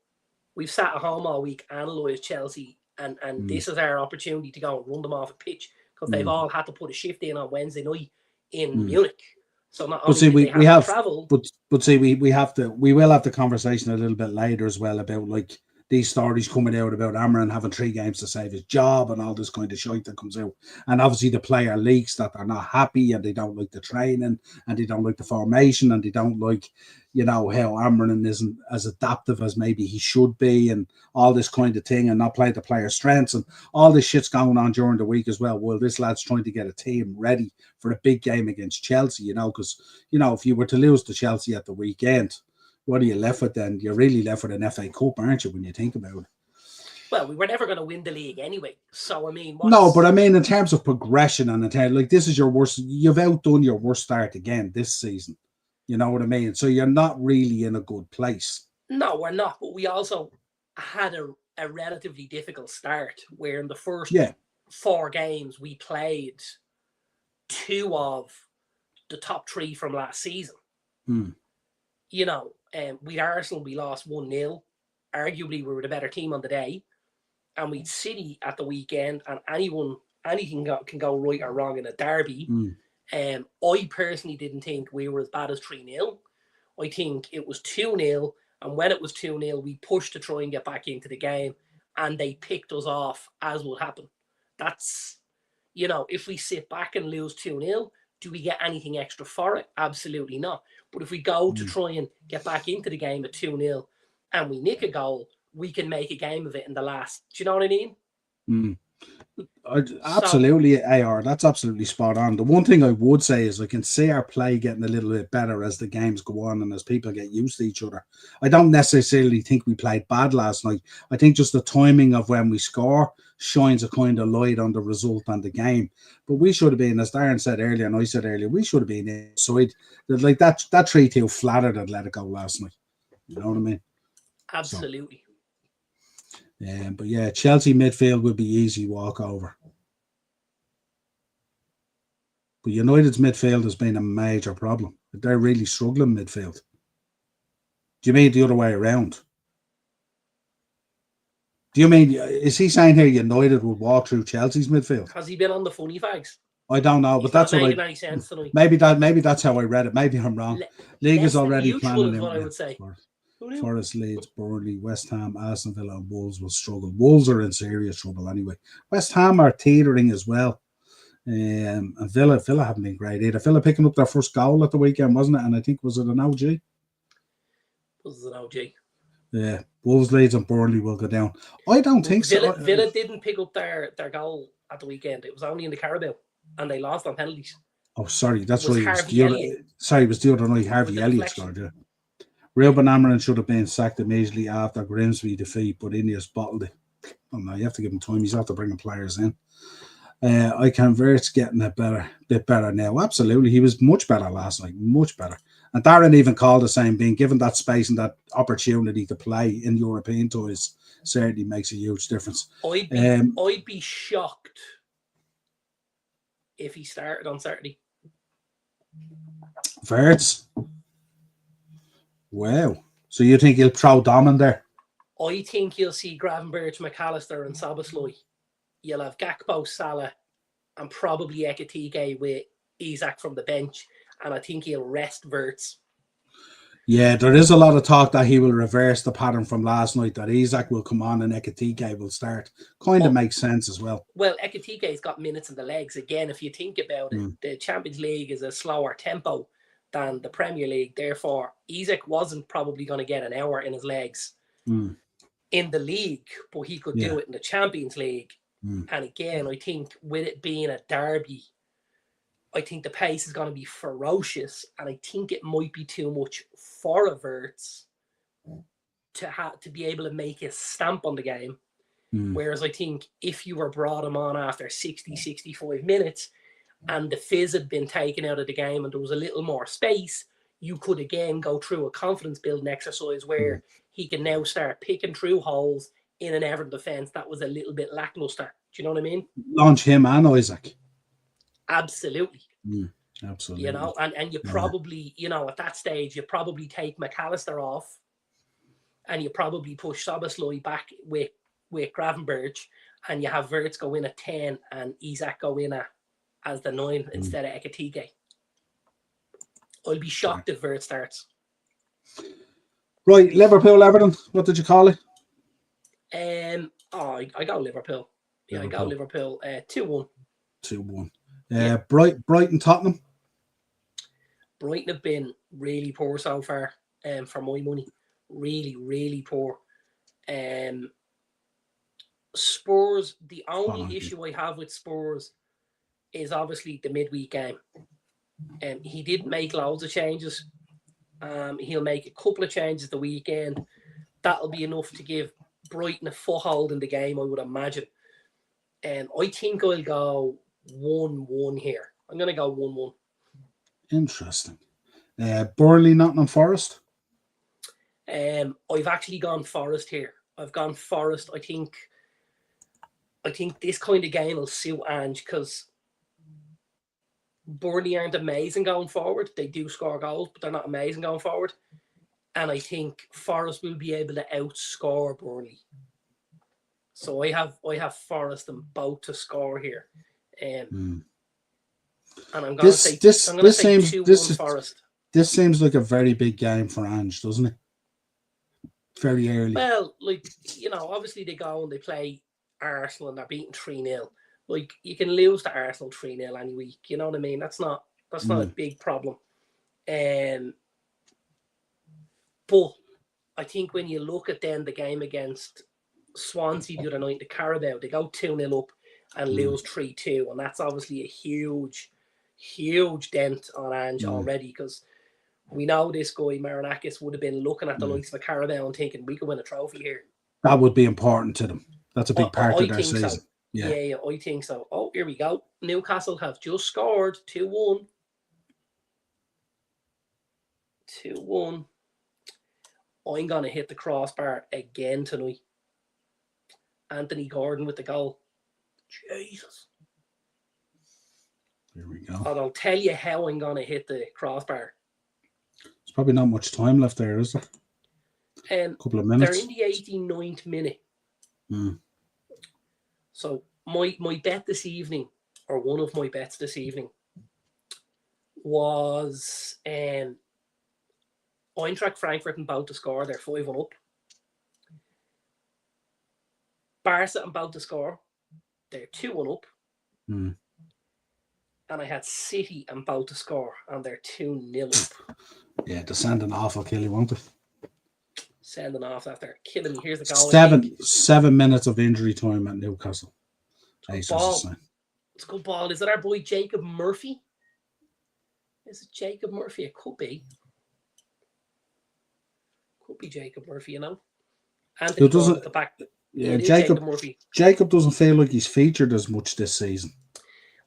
We've sat at home all week, analysed Chelsea, and this is our opportunity to go and run them off a pitch, because they've all had to put a shift in on Wednesday night in Munich. So not only we have travel, but see, we will have the conversation a little bit later as well about, like, these stories coming out about Amaran having 3 games to save his job and all this kind of shite that comes out. And obviously the player leaks that they're not happy and they don't like the training and they don't like the formation and they don't like, you know, how Amaran isn't as adaptive as maybe he should be and all this kind of thing, and not play the player's strengths, and all this shit's going on during the week as well. Well, this lad's trying to get a team ready for a big game against Chelsea, you know, because, you know, if you were to lose to Chelsea at the weekend, what are you left with then? You're really left with an FA Cup, aren't you, when you think about it? Well, we were never going to win the league anyway. So, I mean... No, but I mean, in terms of progression and in terms, like, this is your worst... You've outdone your worst start again this season. You know what I mean? So you're not really in a good place. No, we're not. But we also had a relatively difficult start, where in the first 4 games we played 2 of the top 3 from last season. You know, with Arsenal, we lost 1-0. Arguably, we were the better team on the day. And we'd City at the weekend, and anything can go right or wrong in a derby. I personally didn't think we were as bad as 3-0. I think it was 2-0. And when it was 2-0, we pushed to try and get back into the game. And they picked us off, as would happen. That's, you know, if we sit back and lose 2-0, do we get anything extra for it? Absolutely not. But if we go to try and get back into the game at 2-0 and we nick a goal, we can make a game of it in the last. Do you know what I mean? Absolutely, AR. That's absolutely spot on. The one thing I would say is I can see our play getting a little bit better as the games go on and as people get used to each other. I don't necessarily think we played bad last night. I think just the timing of when we score shines a kind of light on the result and the game. But we should have been, as Darren said earlier and I said earlier, we should have been inside. Like that 3-2 flattered Atletico last night. You know what I mean? Absolutely. But yeah, Chelsea midfield would be easy walkover. But United's midfield has been a major problem. They're really struggling midfield. Do you mean the other way around? Do you mean, is he saying here United would walk through Chelsea's midfield? Has he been on the funny fags? I don't know, He's but that's not what making any sense tonight. maybe that's how I read it. Maybe I'm wrong. League less is already than neutral planning is what I out. would say. Forest, Leeds, Burnley, West Ham, Aston Villa, and Wolves will struggle. Wolves are in serious trouble anyway. West Ham are teetering as well. And Villa haven't been great either. Villa picking up their first goal at the weekend, wasn't it? And I think, was it an OG? Was it an OG? Yeah. Wolves, Leeds, and Burnley will go down. I don't think Villa, so. Villa didn't pick up their goal at the weekend. It was only in the Carabao, and they lost on penalties. Oh, sorry, that's It was right. Harvey Elliott. Sorry, it was the other night. Harvey Elliott scored, yeah. Ruben Amorim should have been sacked immediately after Grimsby defeat, but Ineos bottled it. Oh no, you have to give him time. He's after bringing players in. I convert's getting a bit better now. Absolutely, he was much better last night, much better. And Darren even called the same. Being given that space and that opportunity to play in European toys certainly makes a huge difference. I'd be shocked if he started on Saturday. Verts. Wow. So you think he'll throw Dom in there? I think you'll see Gravenberch, McAllister, and Szoboszlai. You'll have Gakpo, Salah, and probably Ekitike with Isak from the bench. And I think he'll rest Verts. Yeah, there is a lot of talk that he will reverse the pattern from last night, that Isak will come on and Ekitike will start. Kind of makes sense as well. Well, Ekitike's got minutes in the legs. Again, if you think about it, the Champions League is a slower tempo than the Premier League. Therefore, Isak wasn't probably going to get an hour in his legs in the league, but he could do it in the Champions League. And again, I think with it being a derby, I think the pace is going to be ferocious, and I think it might be too much for Verts to be able to make a stamp on the game. Whereas I think if you were brought him on after 60, 65 minutes and the fizz had been taken out of the game and there was a little more space, you could again go through a confidence building exercise where he can now start picking through holes in an Everton defence that was a little bit lackluster. Do you know what I mean? Launch him and Isak. Absolutely. Absolutely. You know, and you probably, you know, at that stage, you probably take McAllister off and you probably push Szoboszlai back with Gravenberch, and you have Verts go in at 10 and Isak go in as the 9 instead of Ekitike. I'll be shocked if Verts starts. Right, Liverpool, Everton. What did you call it? I go Liverpool. Yeah, I go Liverpool. 2-1. 2-1. Brighton, Tottenham. Brighton have been really poor so far. For my money, really, really poor. Spurs. The only issue I have with Spurs is obviously the midweek game. He didn't make loads of changes. He'll make a couple of changes the weekend. That'll be enough to give Brighton a foothold in the game, I would imagine. I think I'll go 1-1 here. I'm going to go 1-1. Interesting. Burnley, Nottingham Forest. I've actually gone Forest here. I've gone Forest. I think this kind of game will suit Ange because Burnley aren't amazing going forward. They do score goals, but they're not amazing going forward. And I think Forest will be able to outscore Burnley. So I have Forest and both to score here. And I'm going to say 2-1 Forest. This seems like a very big game for Ange, doesn't it? Very early. Well, like, you know, obviously they go and they play Arsenal and they're beating 3-0. Like, you can lose to Arsenal 3-0 any week. You know what I mean? That's not a big problem. But I think when you look at then the game against Swansea the other night, the Carabao, they go 2-0 up and lose 3-2. And that's obviously a huge, huge dent on Ange already, because we know this guy, Marinakis, would have been looking at the likes of a Carabao and thinking, we could win a trophy here. That would be important to them. That's a big part of their season. So. Yeah, I think so. Oh, here we go. Newcastle have just scored 2-1. 2-1. I'm going to hit the crossbar again tonight. Anthony Gordon with the goal. Jesus. Here we go. And I'll tell you how I'm going to hit the crossbar. There's probably not much time left there, is there? A couple of minutes. They're in the 89th minute. So my bet this evening, or one of my bets this evening, was Eintracht Frankfurt and bout to score. They're 5-1 up. Barca and bout to score. They're 2-1 up. And I had City and bout to score, and they're 2-0 up. Yeah, the sending off will kill you, won't it? Sending off after killing me. Here's the goal. 7 minutes of injury time at Newcastle. It's a good ball. Is it our boy Jacob Murphy? Is it Jacob Murphy? It could be. Could be Jacob Murphy, you know. Anthony at the back. Yeah, Jacob Murphy. Jacob doesn't feel like he's featured as much this season.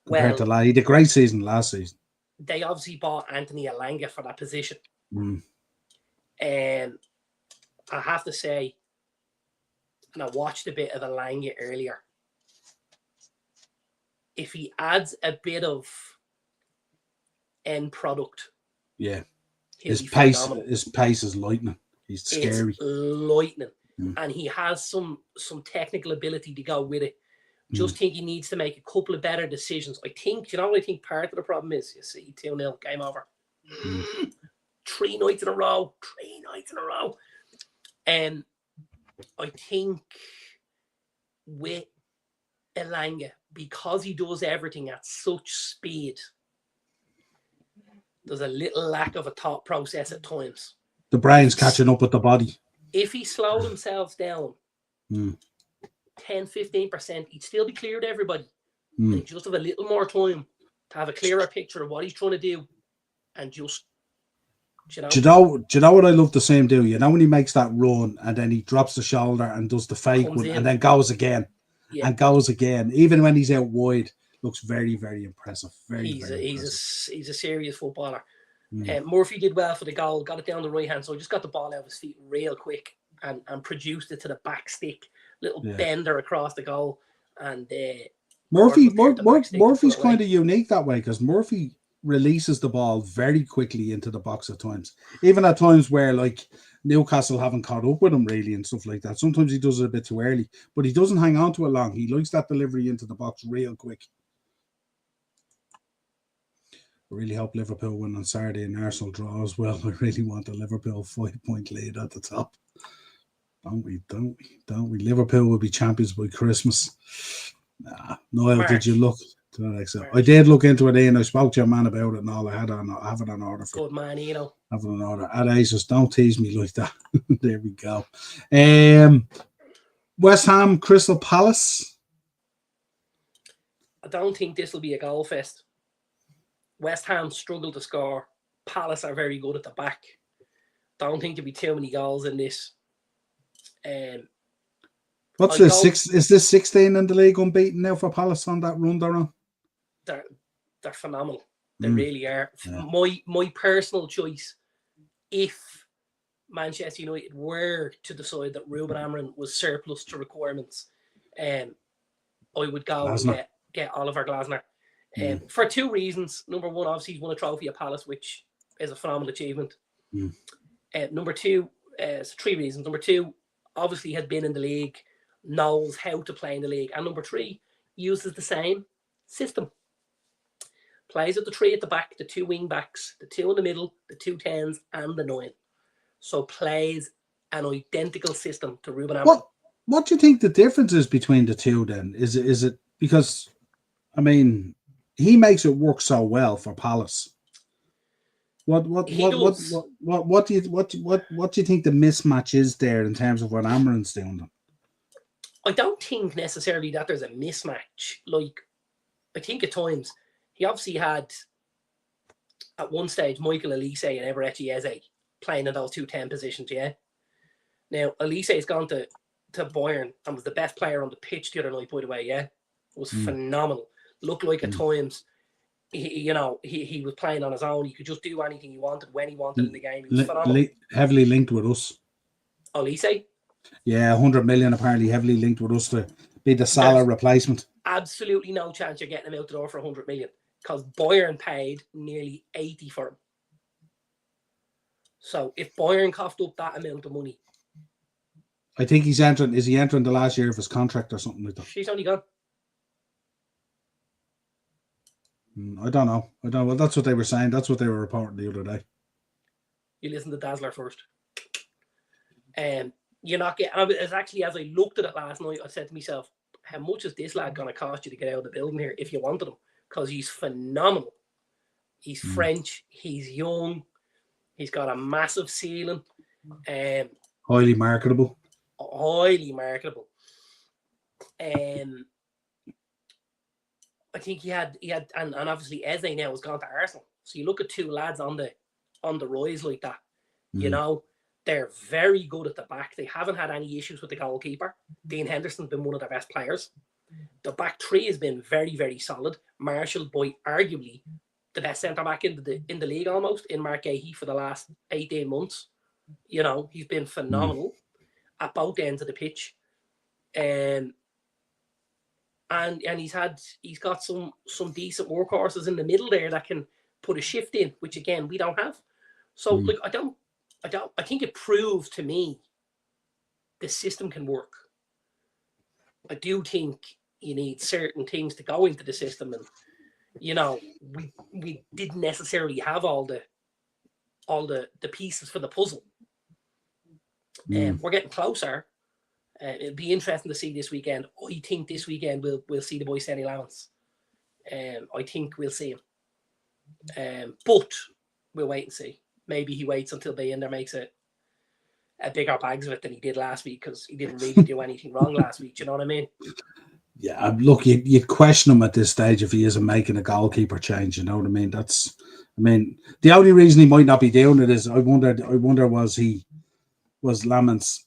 Compared to he did a great season last season. They obviously bought Anthony Elanga for that position. I have to say, and I watched a bit of Elanga earlier, if he adds a bit of end product, his pace is lightning. He's scary. It's lightning. And he has some technical ability to go with it. Just think he needs to make a couple of better decisions. I think part of the problem is, you see, 2-0, game over. 3 nights in a row. And I think with Elanga, because he does everything at such speed, there's a little lack of a thought process at times. The brain's catching up with the body. If he slowed himself down 10-15%, he'd still be cleared everybody. And just have a little more time to have a clearer picture of what he's trying to do. And just, you know. Do you know what I love to see him do? You know when he makes that run and then he drops the shoulder and does the fake one and then goes again. And goes again. Even when he's out wide, looks very, very impressive. He's a serious footballer. Murphy did well for the goal, got it down the right hand, so he just got the ball out of his feet real quick and produced it to the back stick, little bender across the goal. And Murphy's kind of unique that way because Murphy releases the ball very quickly into the box at times, even at times where like Newcastle haven't caught up with him really and stuff like that. Sometimes he does it a bit too early, but he doesn't hang on to it long. He likes that delivery into the box real quick. I really hope Liverpool win on Saturday and Arsenal draw as well. I really want a Liverpool 5-point lead at the top. Don't we? Liverpool will be champions by Christmas. Niall, did you look to that extent? I did look into it, Ian. I spoke to your man about it and all. I have it on order for good man, you know. Have it on order. At Aces, don't tease me like that. There we go. West Ham, Crystal Palace. I don't think this will be a goal fest. West Ham struggle to score. Palace are very good at the back. Don't think there'll be too many goals in this. What's this? Is this 16 in the league unbeaten now for Palace on that run they're on? They're phenomenal. They really are. Yeah. My personal choice, if Manchester United were to decide that Ruben Amorim was surplus to requirements, I would go and get Oliver Glasner. For 2 reasons. Number one, obviously he's won a trophy at Palace, which is a phenomenal achievement. Number two, 3 reasons. Number 2, obviously had been in the league, knows how to play in the league. And number 3, uses the same system. Plays with the 3 at the back, the 2 wing backs, the 2 in the middle, the 2 10s, and the 9. So plays an identical system to Ruben Amorim. What do you think the difference is between the two then? Is it because, I mean, he makes it work so well for Palace. What do you think the mismatch is there in terms of what Amorim's doing? I don't think necessarily that there's a mismatch. Like, I think at times he obviously had at one stage Michael Elise and Eberechi Eze playing in those 2 10 positions. Yeah. Now Elise has gone to Bayern and was the best player on the pitch the other night. By the way, yeah, it was phenomenal. Looked like at times, he was playing on his own. He could just do anything he wanted when he wanted in the game. He was phenomenal. Heavily linked with us. Elise? Yeah, 100 million apparently heavily linked with us to be the Salah replacement. Absolutely no chance you're getting him out the door for 100 million. because Bayern paid nearly 80 for him. So if Bayern coughed up that amount of money, I think he's entering. Is he entering the last year of his contract or something like that? she's only gone. I don't know. Well, that's what they were saying. That's what they were reporting the other day. You listen to Dazzler first. You're not getting. It's actually, as I looked at it last night, I said to myself, how much is this lad going to cost you to get out of the building here if you wanted him? Because he's phenomenal. He's French. He's young. He's got a massive ceiling. Highly marketable. Highly marketable. I think he had, and obviously Eze now has gone to Arsenal. So you look at two lads on the rise like that. You know, they're very good at the back. They haven't had any issues with the goalkeeper. Dean Henderson's been one of their best players. The back three has been very, very solid. Marshalled by arguably the best centre back in the league almost, in Mark Gahey for the last 18 months. You know, he's been phenomenal at both ends of the pitch. And he's got some decent workhorses in the middle there that can put a shift in, which again we don't have. So like I think it proves to me the system can work. I do think you need certain things to go into the system, and you know, we didn't necessarily have all the pieces for the puzzle. We're getting closer. It'll be interesting to see this weekend. I think this weekend we'll see the boy Senny Lawrence. I think we'll see him. But we'll wait and see. Maybe he waits until Bayender makes a bigger bags of it than he did last week, because he didn't really do anything wrong last week. Do you know what I mean? Yeah, look, you'd question him at this stage if he isn't making a goalkeeper change. You know what I mean? The only reason he might not be doing it is I wonder was Lamens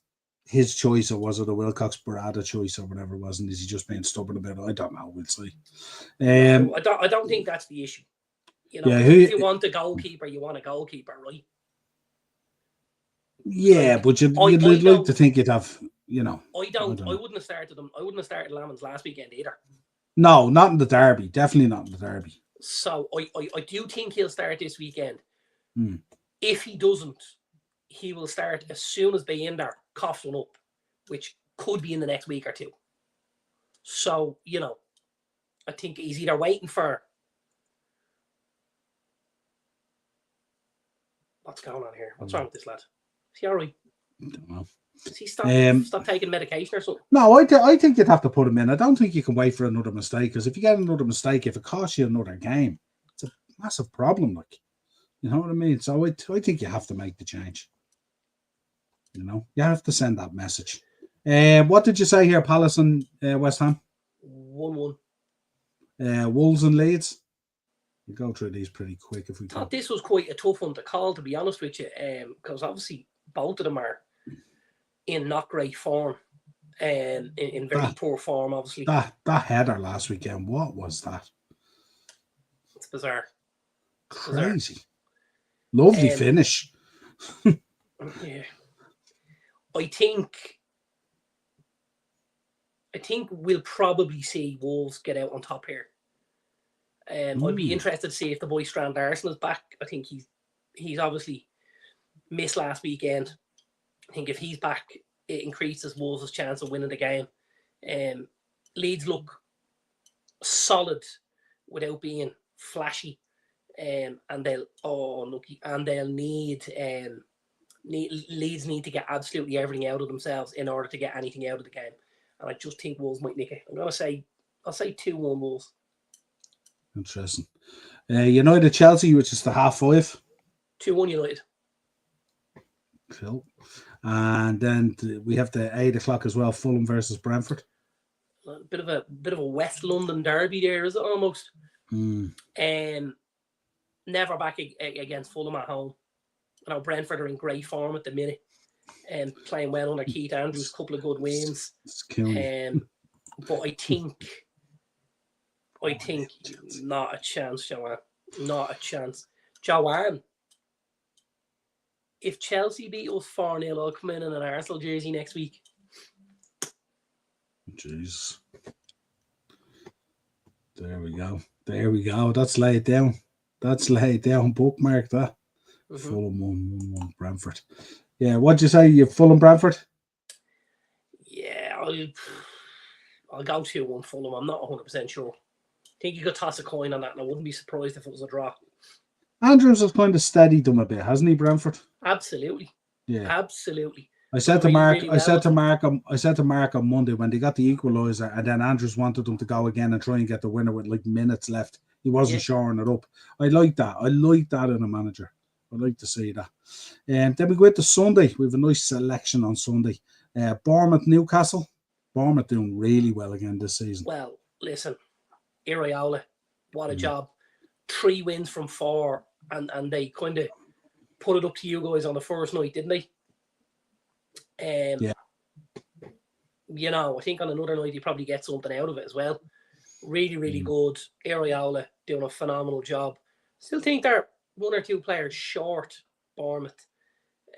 his choice, or was it a Wilcox Barada choice, or whatever it was, and is he just being stubborn about it? I don't know. We'll see. I don't think that's the issue. You know, if you want a goalkeeper, you want a goalkeeper, right? Yeah, but you'd like to think you'd have, you know. I wouldn't have started him. I wouldn't have started Lamens last weekend either. No, not in the derby. Definitely not in the derby. So I do think he'll start this weekend. If he doesn't, he will start as soon as Bayender coughs one up, which could be in the next week or two. So, you know, I think he's either waiting for... What's going on here? What's wrong with this lad? Is he all right? I don't know. Does he stop taking medication or something? No, I think you'd have to put him in. I don't think you can wait for another mistake, because if you get another mistake, if it costs you another game, it's a massive problem. Like, you know what I mean? So I think you have to make the change. You know, you have to send that message. What did you say here, Palace and West Ham? 1-1. Wolves and Leeds. We go through these pretty quick if we can. I thought this was quite a tough one to call, to be honest with you, because obviously both of them are in not great form, and in very poor form, obviously. That header last weekend, what was that? It's bizarre. Crazy. Lovely finish. Yeah. I think we'll probably see Wolves get out on top here. I'd be interested to see if the boy Strand Larson is back. I think he's obviously missed last weekend. I think if he's back, it increases Wolves' chance of winning the game. Leeds look solid without being flashy, and they'll need Leeds need to get absolutely everything out of themselves in order to get anything out of the game. And I just think Wolves might nick it. I'll say 2-1 Wolves. Interesting. United Chelsea, which is the 5:30. 2-1 United. Cool. And then we have the 8 o'clock as well, Fulham versus Brentford. A bit of a West London derby there, is it almost? Never back against Fulham at home. You know, Brentford are in great form at the minute, and playing well under Keith Andrews. A couple of good wins. It's killing. But I think not a chance, Joanne. Not a chance. Joanne, if Chelsea beat us 4-0, I'll come in an Arsenal jersey next week. Jeez. There we go. There we go. That's laid down. That's laid down. Bookmark that. Mhm. Fulham 1-1 Brentford. Yeah, what'd you say? You Fulham Brentford? Yeah, I'll go 2-1 Fulham. I'm not 100% sure. I think you could toss a coin on that, and I wouldn't be surprised if it was a draw. Andrews has kind of steadied them a bit, hasn't he, Brentford? Absolutely. Yeah. Absolutely. I said to Really, Mark, really I said to well. Mark, I said to Mark on Monday when they got the equaliser, and then Andrews wanted them to go again and try and get the winner with like minutes left. He wasn't shoring it up. I like that. I like that in a manager. I like to see that. And then we go into Sunday. We have a nice selection on Sunday. Bournemouth, Newcastle. Bournemouth doing really well again this season. Well, listen, Iraola, what a job. 3 wins from 4, and they kind of put it up to you guys on the first night, didn't they? Yeah. You know, I think on another night you probably get something out of it as well. Really, really good. Iraola doing a phenomenal job. Still think they're 1 or 2 players short, Bournemouth.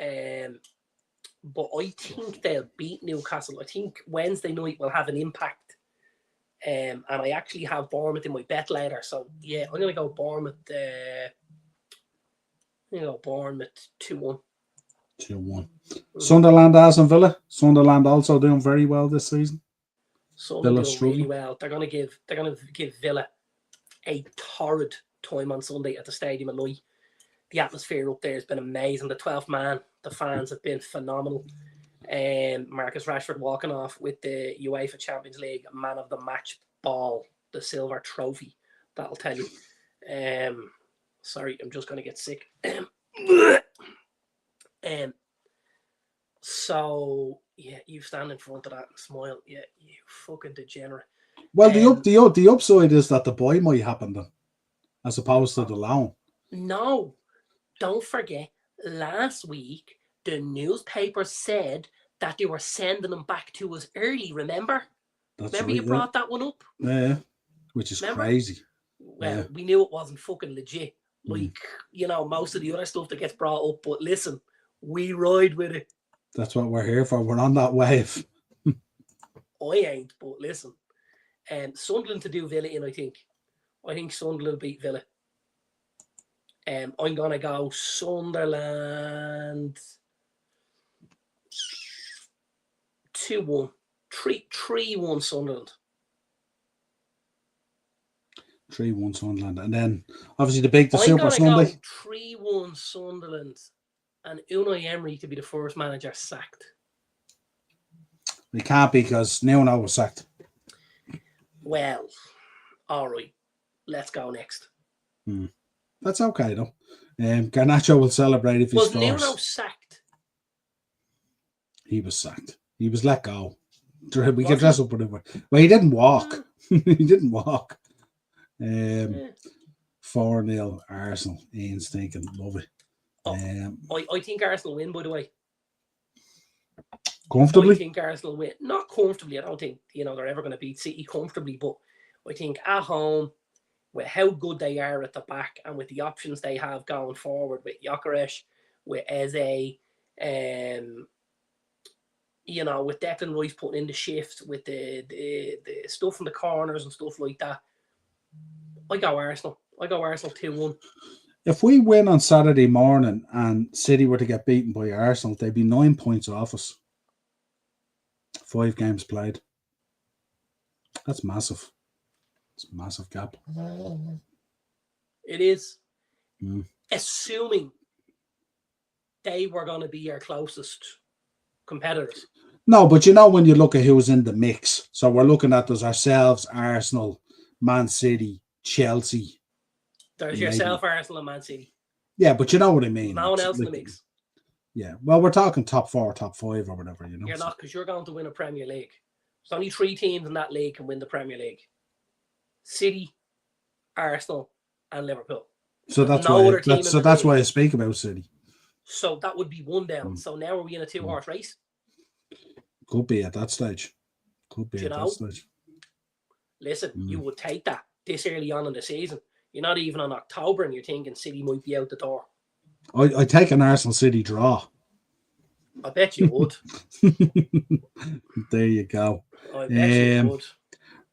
But I think they'll beat Newcastle. I think Wednesday night will have an impact. And I actually have Bournemouth in my bet later. So, yeah, I'm going to go Bournemouth. Bournemouth 2-1. 2-1. Sunderland, Aston Villa. Sunderland also doing very well this season. Sunderland doing really well. They're going to give Villa a torrid time on Sunday at the Stadium of Light. The atmosphere up there has been amazing. The 12th man, the fans have been phenomenal. Marcus Rashford walking off with the UEFA Champions League Man of the Match ball, the silver trophy. That'll tell you. Sorry, I'm just going to get sick. So yeah, you stand in front of that and smile. Yeah, you fucking degenerate. Well, the upside is that the boy might happen then, as opposed to the loan. No, don't forget. Last week, the newspaper said that they were sending him back to us early. Remember? Remember you brought that one up? Yeah, which is crazy. Well, we knew it wasn't fucking legit. Like, most of the other stuff that gets brought up. But listen, we ride with it. That's what we're here for. We're on that wave. I ain't, but listen. Sunderland to do Villa in, I think. I think Sunderland will beat Villa. I'm going to go Sunderland 2-1. 3-1 Sunderland. 3-1 Sunderland. And then, obviously, the Super Sunday. I'm going to go 3-1 Sunderland and Unai Emery to be the first manager sacked. It can't be because Nuno was sacked. Well, all right. Let's go next. That's okay, though. Garnacho will celebrate if he scores. Was Nuno sacked? He was sacked. He was let go. We can dress up whatever. Well, he didn't walk. He didn't walk. 4-0 Arsenal. Ian's thinking, love it. I think Arsenal win, by the way. Comfortably? I think Arsenal win. Not comfortably. I don't think they're ever going to beat City comfortably, but I think at home, with how good they are at the back and with the options they have going forward with Gyökeres, with Eze, with Declan Rice putting in the shift, with the stuff in the corners and stuff like that, I go Arsenal. I go Arsenal 2-1. If we win on Saturday morning and City were to get beaten by Arsenal, they'd be 9 points off us. 5 games played. That's massive. It's a massive gap. It is. Assuming they were going to be our closest competitors. No, but when you look at who's in the mix, so we're looking at there's ourselves, Arsenal, Man City, Chelsea. There's yourself, Arsenal, and Man City. Yeah, but you know what I mean. No one else in the mix. Yeah, well, we're talking top 4, top 5 or whatever, You're not, because you're going to win a Premier League. There's only 3 teams in that league can win the Premier League. City, Arsenal, and Liverpool. So that's why I speak about City. So that would be 1 down. So now are we in a 2-horse race? Could be at that stage. That stage. Listen, you would take that this early on in the season. You're not even on October and you're thinking City might be out the door. I take an Arsenal City draw. I bet you would. There you go. I bet you would.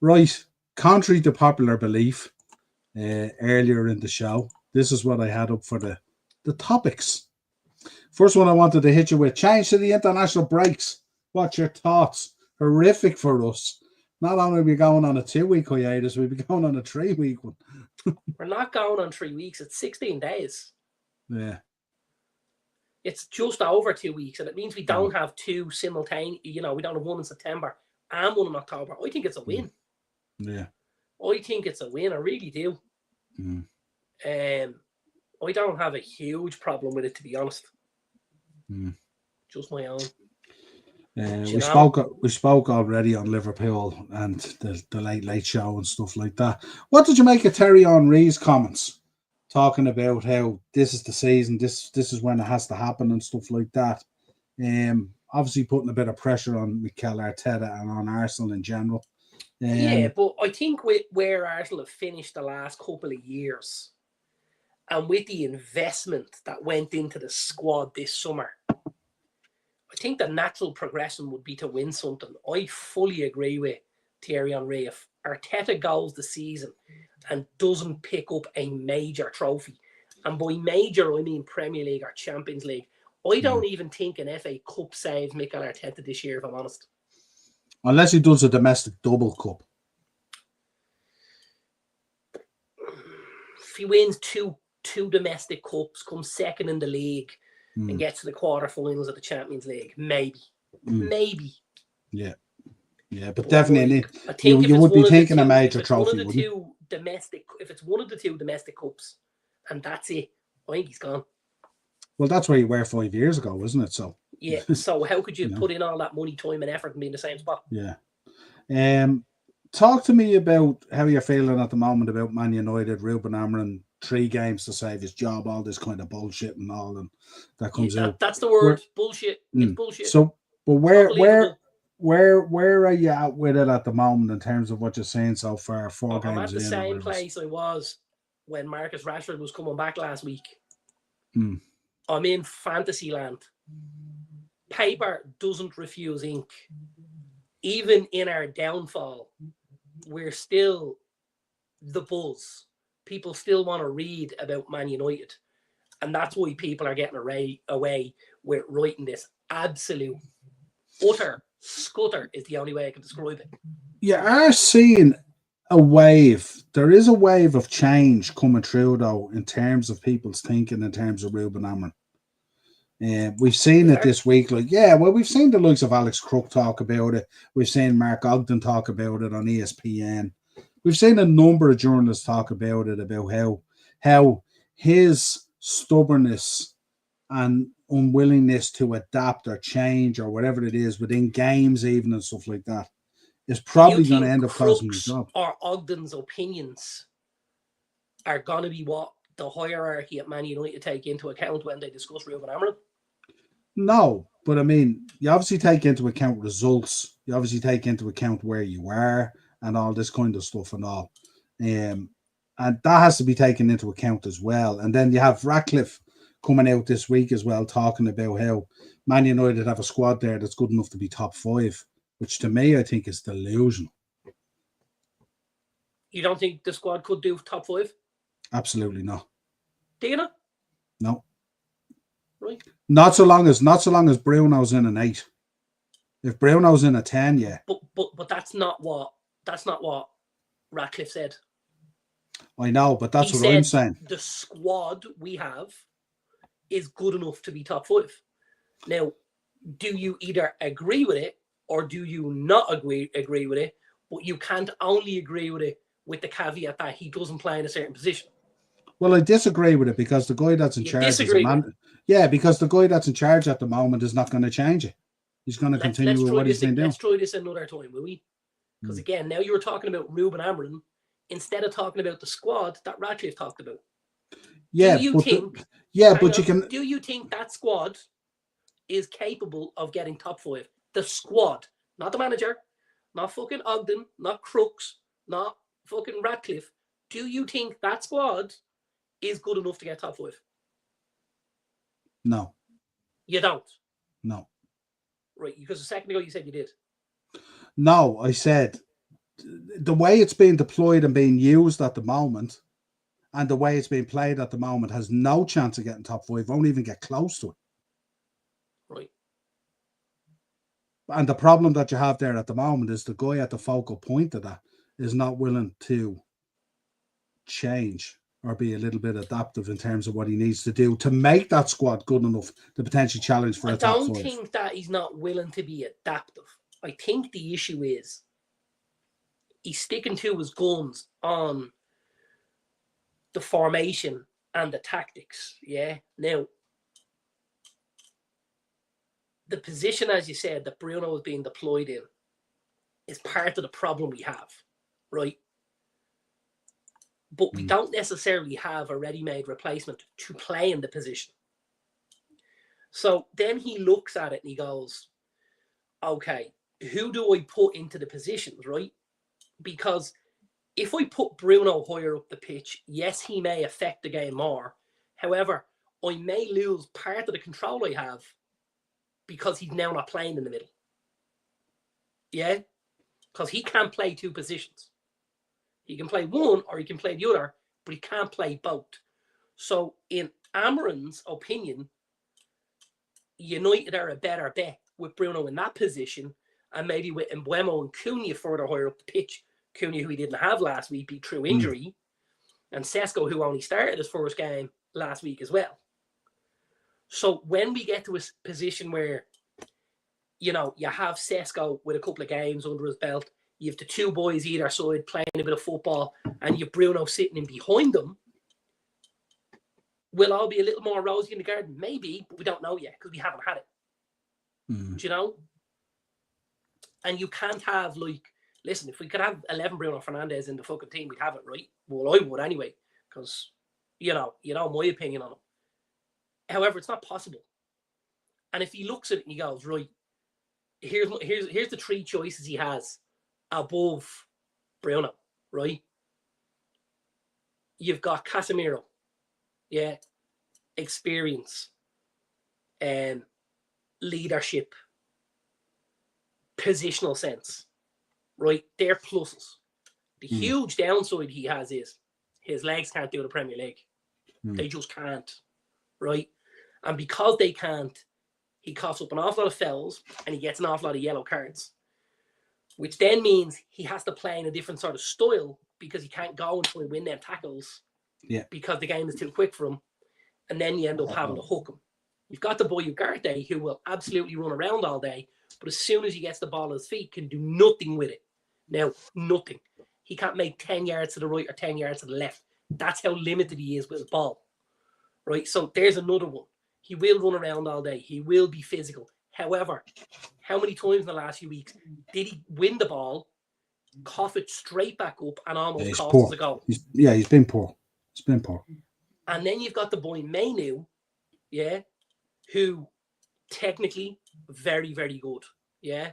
Right. Contrary to popular belief, earlier in the show. This is what I had up for the topics. First one I wanted to hit you with: change to the international breaks. What's your thoughts? Horrific for us. Not only are we going on a 2-week hiatus, we'll be going on a 3-week one. We're not going on 3 weeks. It's 16 days. Yeah. It's just over 2 weeks, and it means we don't have two simultaneous. We don't have one in September and one in October. I think it's a win. Yeah. I think it's a win. I really do. I don't have a huge problem with it, to be honest. Just my own. We spoke already on Liverpool and the late show and stuff like that. What did you make of Terry Henry's comments talking about how this is the season, this is when it has to happen and stuff like that? Obviously putting a bit of pressure on Mikel Arteta and on Arsenal in general. Yeah, but I think with where Arsenal have finished the last couple of years, and with the investment that went into the squad this summer, I think the natural progression would be to win something. I fully agree with Thierry Henry. If Arteta goes the season and doesn't pick up a major trophy, and by major I mean Premier League or Champions League, I don't even think an FA Cup saves Mikel Arteta this year, if I'm honest. Unless he does a domestic double cup. If he wins two domestic cups, comes second in the league, and gets to the quarterfinals of the Champions League, maybe. Yeah, but definitely, I think you would be thinking a major trophy, wouldn't you? If it's one of the two domestic cups, and that's it, I think he's gone. Well, that's where you were 5 years ago, wasn't it? So yeah. So how could you put in all that money, time, and effort and be in the same spot? Yeah. Talk to me about how you're feeling at the moment about Man United, Ruben Amorim, 3 games to save his job, all this kind of bullshit and all, and that comes out. That's the word, bullshit. It's bullshit. So, but where are you at with it at the moment in terms of what you're saying so far? 4 games in. I'm at the same place I was when Marcus Rashford was coming back last week. I'm in fantasy land. Paper doesn't refuse ink. Even in our downfall, we're still the buzz. People still want to read about Man United. And that's why people are getting away with writing this absolute utter scutter is the only way I can describe it. You are seeing a wave. There is a wave of change coming through, though, in terms of people's thinking, in terms of Ruben Amorim. We've seen it this week. We've seen the likes of Alex Crook talk about it. We've seen Mark Ogden talk about it on ESPN. We've seen a number of journalists talk about it, about how his stubbornness and unwillingness to adapt or change or whatever it is within games even and stuff like that is probably going to end up costing his job. Or Ogden's opinions are going to be what the hierarchy at Man United take into account when they discuss Ruben Amorim? No, but I mean, you obviously take into account results. You obviously take into account where you are and all this kind of stuff and all. And that has to be taken into account as well. And then you have Ratcliffe coming out this week as well, talking about how Man United have a squad there that's good enough to be top 5, which to me, I think is delusional. You don't think the squad could do top 5? Absolutely not. Do you not? No. Right. Not so long as Bruno's in an 8. If Bruno's in a 10, yeah. But that's not what Ratcliffe said. I know, but that's what I'm saying. The squad we have is good enough to be top 5. Now, do you either agree with it or do you not agree with it? But you can't only agree with it with the caveat that he doesn't play in a certain position. Well, I disagree with it because the guy that's in charge because the guy that's in charge at the moment is not going to change it. He's going to continue with what he's been doing. Let's try this another time, will we? Because again, now you were talking about Ruben Amorim instead of talking about the squad that Ratcliffe talked about. Yeah, do you think that squad is capable of getting top 5? The squad, not the manager, not fucking Ogden, not Crooks, not fucking Ratcliffe. Do you think that squad is good enough to get top 5? No. You don't? No. Right, because a second ago you said you did. No, I said the way it's being deployed and being used at the moment, and the way it's being played at the moment has no chance of getting top 5, won't even get close to it. Right. And the problem that you have there at the moment is the guy at the focal point of that is not willing to change or be a little bit adaptive in terms of what he needs to do to make that squad good enough to potentially challenge for a top 5. I don't think that he's not willing to be adaptive. I think the issue is he's sticking to his guns on the formation and the tactics. Yeah. Now, the position, as you said, that Bruno is being deployed in is part of the problem we have, right? But we don't necessarily have a ready-made replacement to play in the position. So then he looks at it and he goes, okay, who do I put into the positions, right? Because if I put Bruno higher up the pitch, yes, he may affect the game more. However, I may lose part of the control I have because he's now not playing in the middle. Yeah? Because he can't play two positions. He can play one or he can play the other, but he can't play both. So in Amarin's opinion, United are a better bet with Bruno in that position, and maybe with Mbeumo and Cunha further higher up the pitch. Cunha, who he didn't have last week, through injury, and Sesko, who only started his first game last week as well. So when we get to a position where, you have Sesko with a couple of games under his belt, you have the two boys either side playing a bit of football, and you have Bruno sitting in behind them, we'll all be a little more rosy in the garden. Maybe, but we don't know yet because we haven't had it. Do you know? And you can't have, listen, if we could have 11 Bruno Fernandes in the fucking team, we'd have it, right? Well, I would anyway, because, you know my opinion on him. However, it's not possible. And if he looks at it and he goes, right, here's the three choices he has above Bruno, right? You've got Casemiro, yeah, experience, leadership, positional sense, right? They're pluses. The huge downside he has is his legs can't do the Premier League. They just can't, right? And because they can't, he coughs up an awful lot of fouls and he gets an awful lot of yellow cards, which then means he has to play in a different sort of style because he can't go and try and win them tackles because the game is too quick for him. And then you end up having to hook him. You've got the boy Ugarte who will absolutely run around all day, but as soon as he gets the ball at his feet, can do nothing with it. Now, nothing. He can't make 10 yards to the right or 10 yards to the left. That's how limited he is with his ball. Right? So there's another one. He will run around all day. He will be physical. However, how many times in the last few weeks did he win the ball, cough it straight back up, and almost cost us a goal? He's been poor. He's been poor. And then you've got the boy Mainu, who technically very, very good. Yeah.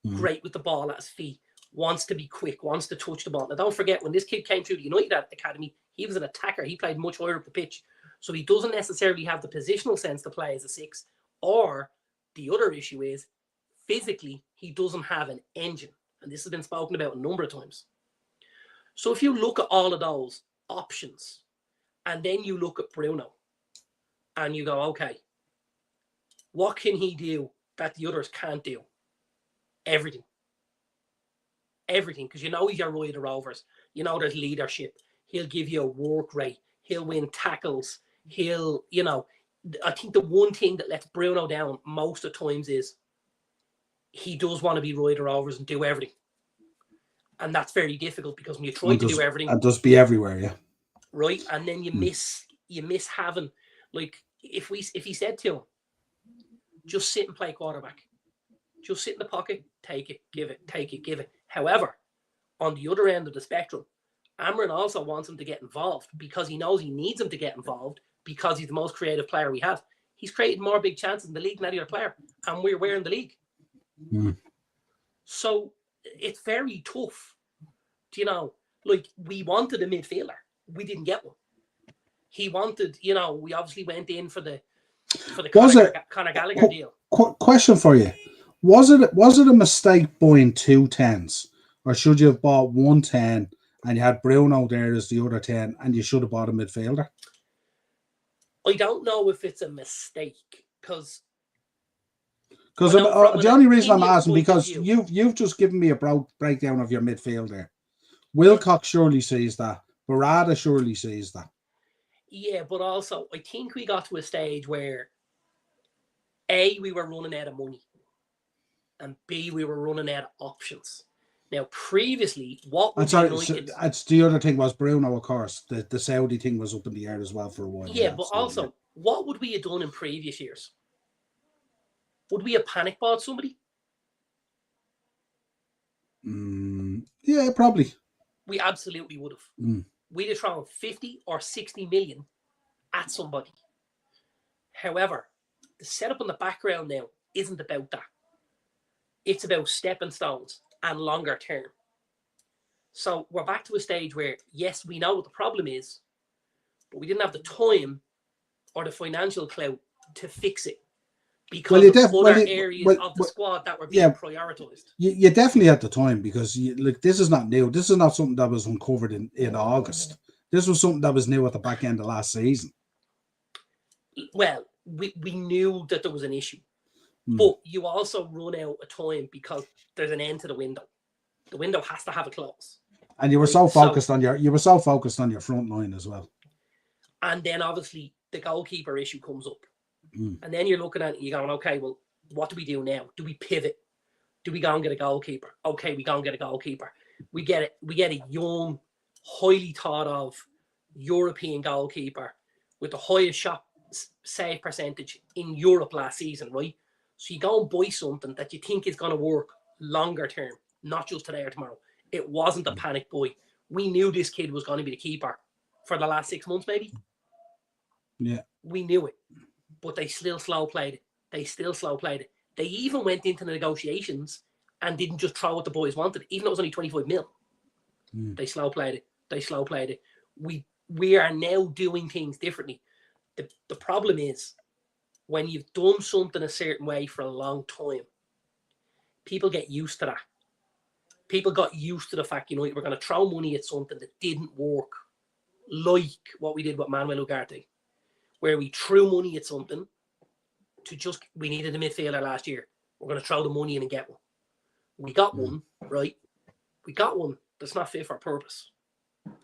Great with the ball at his feet. Wants to be quick, wants to touch the ball. Now, don't forget, when this kid came through the United Academy, he was an attacker. He played much higher up the pitch. So he doesn't necessarily have the positional sense to play as a 6. Or the other issue is, physically, he doesn't have an engine. And this has been spoken about a number of times. So if you look at all of those options, and then you look at Bruno, and you go, okay, what can he do that the others can't do? Everything. Everything. Because he's your Roy of the Rovers. There's leadership. He'll give you a work rate. He'll win tackles. He'll, I think the one thing that lets Bruno down most of the times is he does want to be Roy of the Rovers and do everything. And that's very difficult because when you try to do everything. And just be everywhere, yeah. Right. And then you miss having, if he said to him, just sit and play quarterback. Just sit in the pocket, take it, give it, take it, give it. However, on the other end of the spectrum, Amarin also wants him to get involved because he knows he needs him to get involved because he's the most creative player we have. He's created more big chances in the league than any other player, and we're in the league. So it's very tough. We wanted a midfielder. We didn't get one. He wanted, we obviously went in for the Conor Gallagher deal. Question for you. Was it a mistake buying 2 10s, or should you have bought 1 10 and you had Bruno there as the other 10, and you should have bought a midfielder. I don't know if it's a mistake because the only reason I'm asking, because you've just given me a breakdown of your midfield there. Wilcox surely sees that. Barada surely sees that. Yeah, but also I think we got to a stage where A, we were running out of money, and B, we were running out of options. Now, previously, what would it's the other thing was Bruno, of course. The Saudi thing was up in the air as well for a while. Yeah, but also, what would we have done in previous years? Would we have panic bought somebody? Yeah, probably. We absolutely would have. We'd have thrown 50 or 60 million at somebody. However, the setup in the background now isn't about that. It's about stepping stones and longer term. So we're back to a stage where, yes, we know what the problem is, but we didn't have the time or the financial clout to fix it because of other areas of the squad that were being prioritised. You definitely had the time, because this is not new. This is not something that was uncovered in August. This was something that was new at the back end of last season. Well, we knew that there was an issue. But you also run out of time because there's an end to the window. The window has to have a close. And you were so focused on your front line as well. And then obviously the goalkeeper issue comes up. And then you're looking at it, you're going, okay, well, what do we do now? Do we pivot? Do we go and get a goalkeeper? Okay, we go and get a goalkeeper. We get a young, highly thought of European goalkeeper with the highest shot save percentage in Europe last season, right? So you go and buy something that you think is going to work longer term, not just today or tomorrow. It wasn't a panic buy. We knew this kid was going to be the keeper for the last 6 months, maybe. Yeah. We knew it. But they still slow played it. They even went into the negotiations and didn't just throw what the boys wanted, even though it was only 25 mil. They slow played it. We are now doing things differently. The problem is, when you've done something a certain way for a long time, people get used to that. People got used to the fact, we're going to throw money at something that didn't work, like what we did with Manuel Ugarte, where we threw money at something we needed a midfielder last year. We're going to throw the money in and get one. We got one, right? We got one that's not fit for purpose.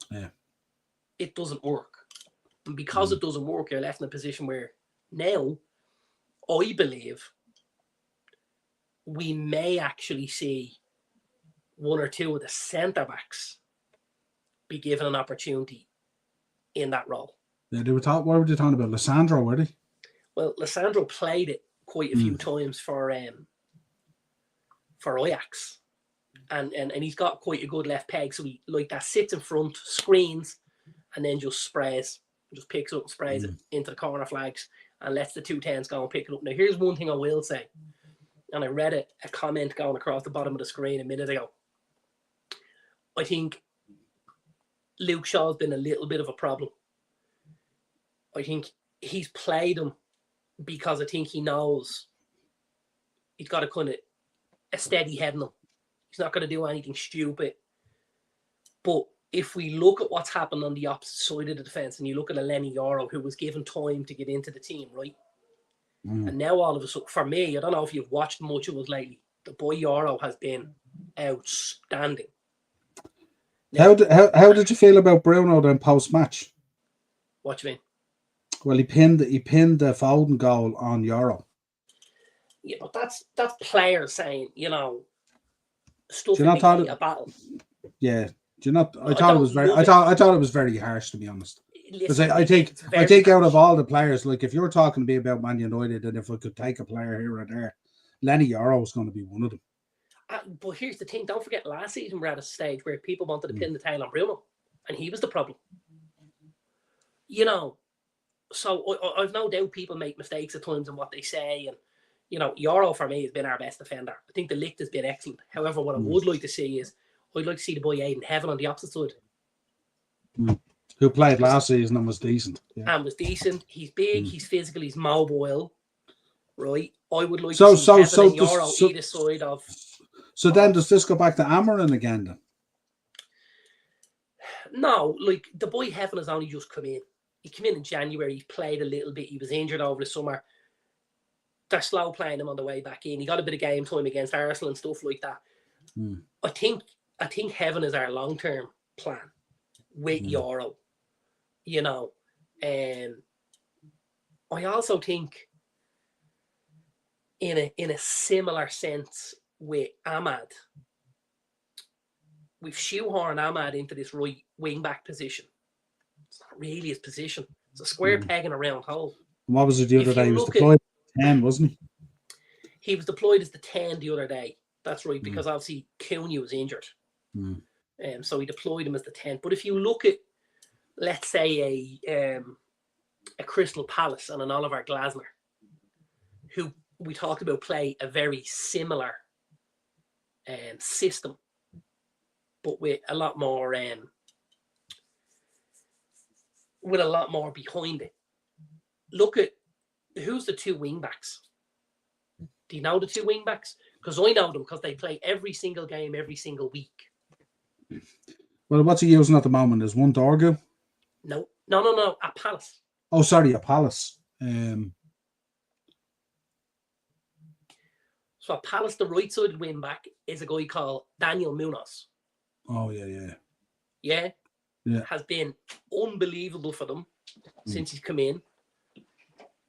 Yeah. It doesn't work. And because it doesn't work, you're left in a position where now, I believe, we may actually see one or two of the centre-backs be given an opportunity in that role. Yeah, what were they talking about? Lissandro, were they? Well, Lissandro played it quite a few times for Ajax. And he's got quite a good left peg. So he that sits in front, screens, and then just sprays. Just picks up and sprays it into the corner flags and lets the 210s go and pick it up. Now, here's one thing I will say. And I read a comment going across the bottom of the screen a minute ago. I think Luke Shaw's been a little bit of a problem. I think he's played him because I think he knows he's got a steady head in him. He's not going to do anything stupid. But if we look at what's happened on the opposite side of the defence, and you look at a Lenny Yoro, who was given time to get into the team, right? And now all of a sudden, for me, I don't know if you've watched much of us lately, the boy Yoro has been outstanding. Now, how did you feel about Bruno then post-match? What do you mean? Well, he pinned the Foden goal on Yoro. Yeah, but that's players saying, stuff in a battle. Yeah. Do you not? I thought it was very harsh, to be honest. Because I take out of all the players, like if you're talking to me about Man United, and if I could take a player here or there, Lenny Yoro is going to be one of them. But here's the thing: don't forget, last season we're at a stage where people wanted to pin the tail on Bruno, and he was the problem. So I've no doubt people make mistakes at times in what they say, and Yoro for me has been our best defender. I think the Ligt has been excellent. However, what I would like to see is I'd like to see the boy Aiden Heaven on the opposite side. Who played last season and was decent. Yeah. And was decent. He's big, he's physical, he's mobile. Right? I would like to see Heaven and Yoro either side of... So then does this go back to Amarin again then? No, like the boy Heaven has only just come in. He came in January. He played a little bit. He was injured over the summer. They're slow playing him on the way back in. He got a bit of game time against Arsenal and stuff like that. I think Heaven is our long-term plan with Euro. You know, I also think in a similar sense with Ahmad, we've shoehorned Ahmad into this right wing-back position. It's not really his position. It's a square peg in a round hole. What was it the other day? He was deployed at 10, wasn't he? He was deployed as the 10 the other day. That's right, because obviously Cooney was injured. So he deployed him as the 10. But if you look at, let's say, a Crystal Palace and an Oliver Glasner, who we talked about play a very similar system, but with a lot more behind it. Look at who's the two wing backs. Do you know the two wing backs? Because I know them because they play every single game every single week. Well, what's he using at the moment? There's one Dorgu? No. At Palace. Oh, sorry, at Palace. So at Palace, the right-sided wing back is a guy called Daniel Munoz. Oh, yeah. Yeah. Has been unbelievable for them since he's come in.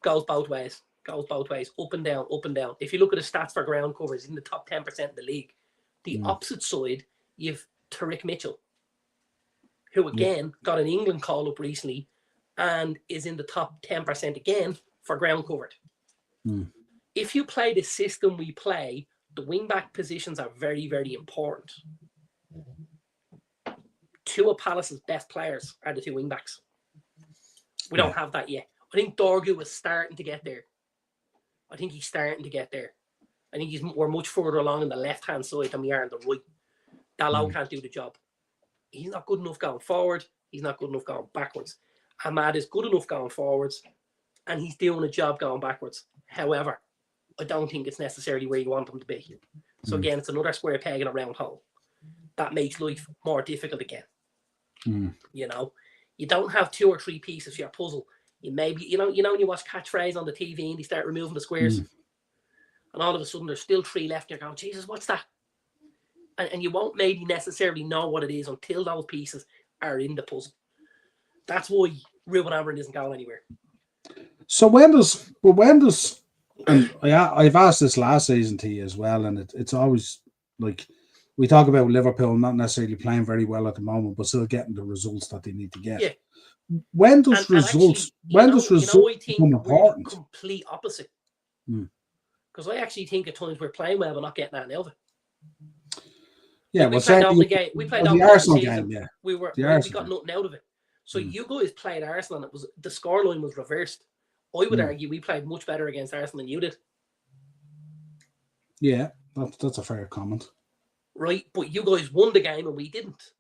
Goes both ways, up and down. If you look at the stats for ground covers, he's in the top 10% of the league. The opposite side, you've Tariq Mitchell, who again got an England call-up recently and is in the top 10% again for ground covered. If you play the system we play, the wing-back positions are very, very important. Two of Palace's best players are the two wing-backs. We don't have that yet. I think Dorgu is starting to get there. I think we're much further along on the left-hand side than we are on the right. Dalot can't do the job. He's not good enough going forward. He's not good enough going backwards. Ahmad is good enough going forwards, and he's doing a job going backwards. However, I don't think it's necessarily where you want him to be. So again, it's another square peg in a round hole. That makes life more difficult again. You know, you don't have two or three pieces for your puzzle. You maybe, you know, when you watch Catchphrase on the TV and they start removing the squares, and all of a sudden there's still three left, and you're going, Jesus, what's that? And you won't maybe necessarily know what it is until those pieces are in the puzzle. That's why Ruben Amorim isn't going anywhere. So when does and I've asked this last season to you as well, and it's always like we talk about Liverpool not necessarily playing very well at the moment, but still getting the results that they need to get. Yeah. When does results become important? Complete opposite. Because I actually think at times we're playing well, but not getting that out of it. Yeah, we played the Arsenal game. Yeah, we got nothing out of it. So you guys played Arsenal, and the scoreline was reversed. I would argue we played much better against Arsenal than you did. Yeah, that's a fair comment. Right, but you guys won the game and we didn't.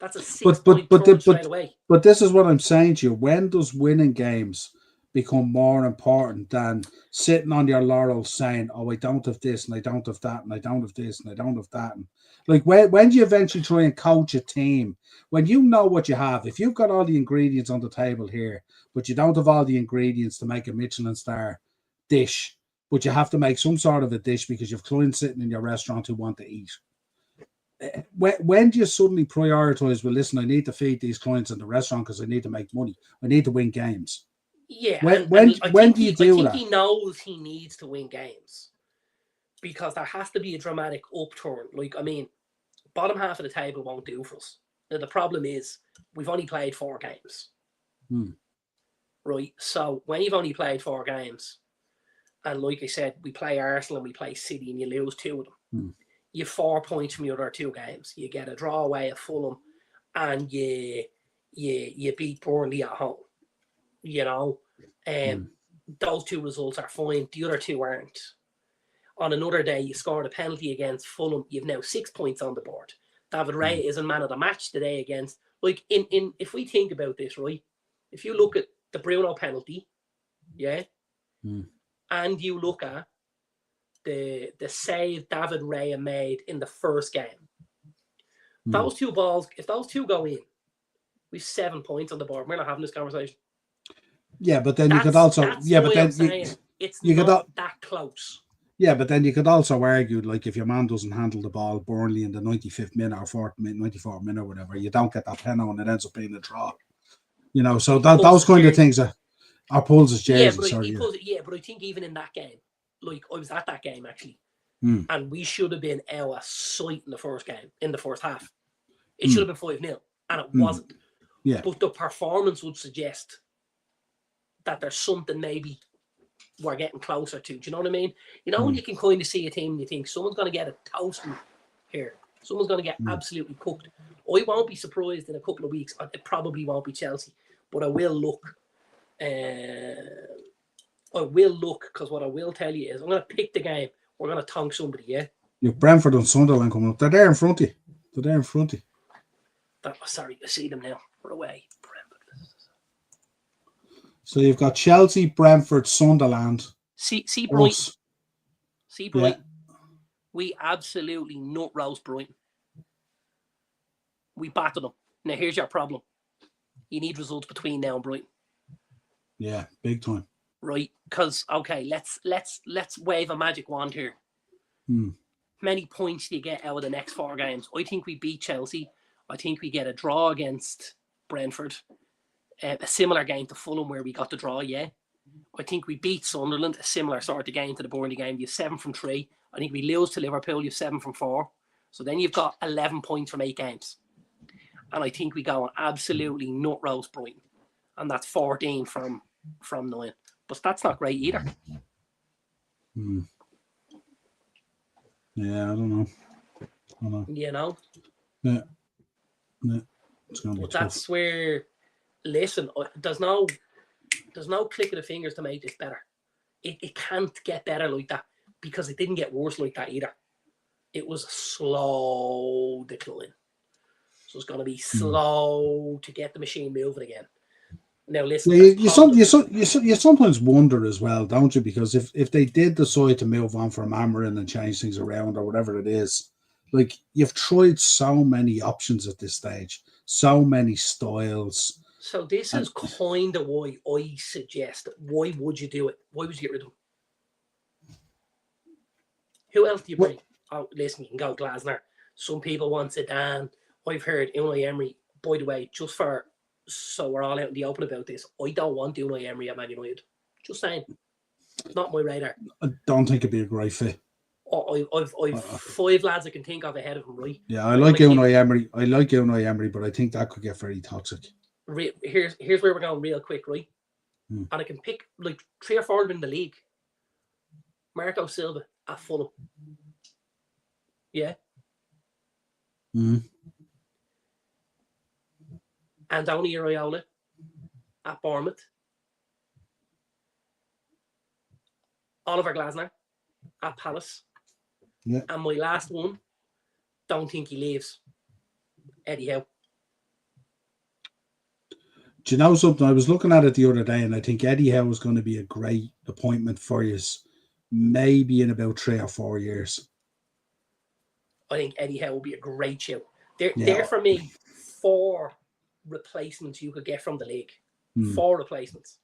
That's a 6-point turn straight away. But this is what I'm saying to you. When does winning games become more important than sitting on your laurels saying, oh, I don't have this and I don't have that and I don't have this and I don't have that? And like when do you eventually try and coach a team? When you know what you have, if you've got all the ingredients on the table here, but you don't have all the ingredients to make a Michelin star dish, but you have to make some sort of a dish because you've clients sitting in your restaurant who want to eat. When do you suddenly prioritize, well, listen, I need to feed these clients in the restaurant because I need to make money. I need to win games. Yeah. When do you do that? I think he knows he needs to win games because there has to be a dramatic upturn. Like, I mean, bottom half of the table won't do for us. Now, the problem is we've only played 4 games. Right? So when you've only played 4 games, and like I said, we play Arsenal and we play City and you lose 2 of them. You 4 points from your other 2 games. You get a draw away at Fulham and you beat Burnley at home. You know, those 2 results are fine. The other 2 aren't. On another day, you scored a penalty against Fulham. You've now 6 points on the board. David Raya isn't man of the match today against, like, in if we think about this, right? If you look at the Bruno penalty, and you look at the save David Raya made in the first game, those 2 balls, if those 2 go in, We've 7 points on the board. We're not having this conversation. Yeah, but then you could also but then it's you not could that close. Yeah, but then you could also argue, like, if your man doesn't handle the ball, Burnley in the 95th minute or 94th minute or whatever, you don't get that penalty and it ends up being a draw. You know, so those kind of things are pulls his jersey. But I think even in that game, like, I was at that game actually, and we should have been out of sight in the first game, in the first half. It should have been 5-0, and it wasn't. Yeah. But the performance would suggest that there's something maybe we're getting closer to. Do you know what I mean? You know, when you can kind of see a team and you think someone's going to get a toasting here. Someone's going to get absolutely cooked. I won't be surprised in a couple of weeks. It probably won't be Chelsea, but I will look. Because what I will tell you is I'm going to pick the game. We're going to tongue somebody, yeah? You've Brentford and Sunderland coming up. They're there in front of you. Sorry, I see them now. We're away. Brentford. So you've got Chelsea, Brentford, Sunderland. See Brighton. See Brighton. Yeah. We absolutely nut roast Brighton. We battered them. Now here's your problem. You need results between now and Brighton. Yeah, big time. Right, because let's wave a magic wand here. How many points do you get out of the next 4 games? I think we beat Chelsea. I think we get a draw against Brentford. A similar game to Fulham where we got the draw, yeah. I think we beat Sunderland, a similar sort of game to the Burnley game. You have 7 from 3. I think we lose to Liverpool, you have 7 from 4. So then you've got 11 points from 8 games. And I think we go on absolutely nut roast Brighton. And that's 14 from 9. But that's not great either. Yeah, I don't know. You know? Yeah. It's going to be tough. That's where, listen, there's no click of the fingers to make this better. It can't get better like that because it didn't get worse like that either. It was a slow decline. So it's going to be slow to get the machine moving again. Now, listen, you sometimes wonder as well, don't you? Because if they did decide to move on from Amarin and change things around or whatever it is, like, you've tried so many options at this stage, so many styles. So this is kind of why I suggest, why would you do it? Why would you get rid of him? Who else do you bring? Listen, you can go Glasner. Some people want Zidane. I've heard Unai Emery. By the way, so we're all out in the open about this, I don't want Unai Emery at Man United. Just saying. It's not my radar. I don't think it'd be a great fit. I've 5 lads I can think of ahead of him, right? Yeah, I like Unai Emery, but I think that could get very toxic. Here's where we're going real quick, right? And I can pick like 3 or 4 of them in the league. Marco Silva at Fulham. Yeah. Andoni Iraola at Bournemouth. Oliver Glasner at Palace. Yeah. And my last one, don't think he leaves. Eddie Howe. Do you know something? I was looking at it the other day, and I think Eddie Howe is going to be a great appointment for you, maybe in about 3 or 4 years. I think Eddie Howe will be a great show. There for me, 4 replacements you could get from the league. 4 replacements.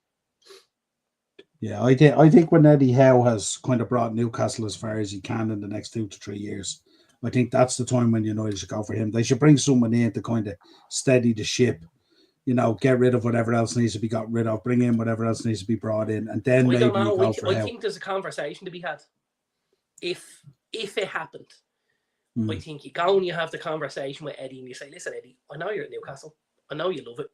Yeah, I think when Eddie Howe has kind of brought Newcastle as far as he can in the next 2 to 3 years, I think that's the time when United should go for him. They should bring someone in to kind of steady the ship, you know, get rid of whatever else needs to be got rid of, bring in whatever else needs to be brought in, and then maybe you go for Howe. I think there's a conversation to be had. If it happened, I think you go and you have the conversation with Eddie and you say, listen, Eddie, I know you're at Newcastle. I know you love it.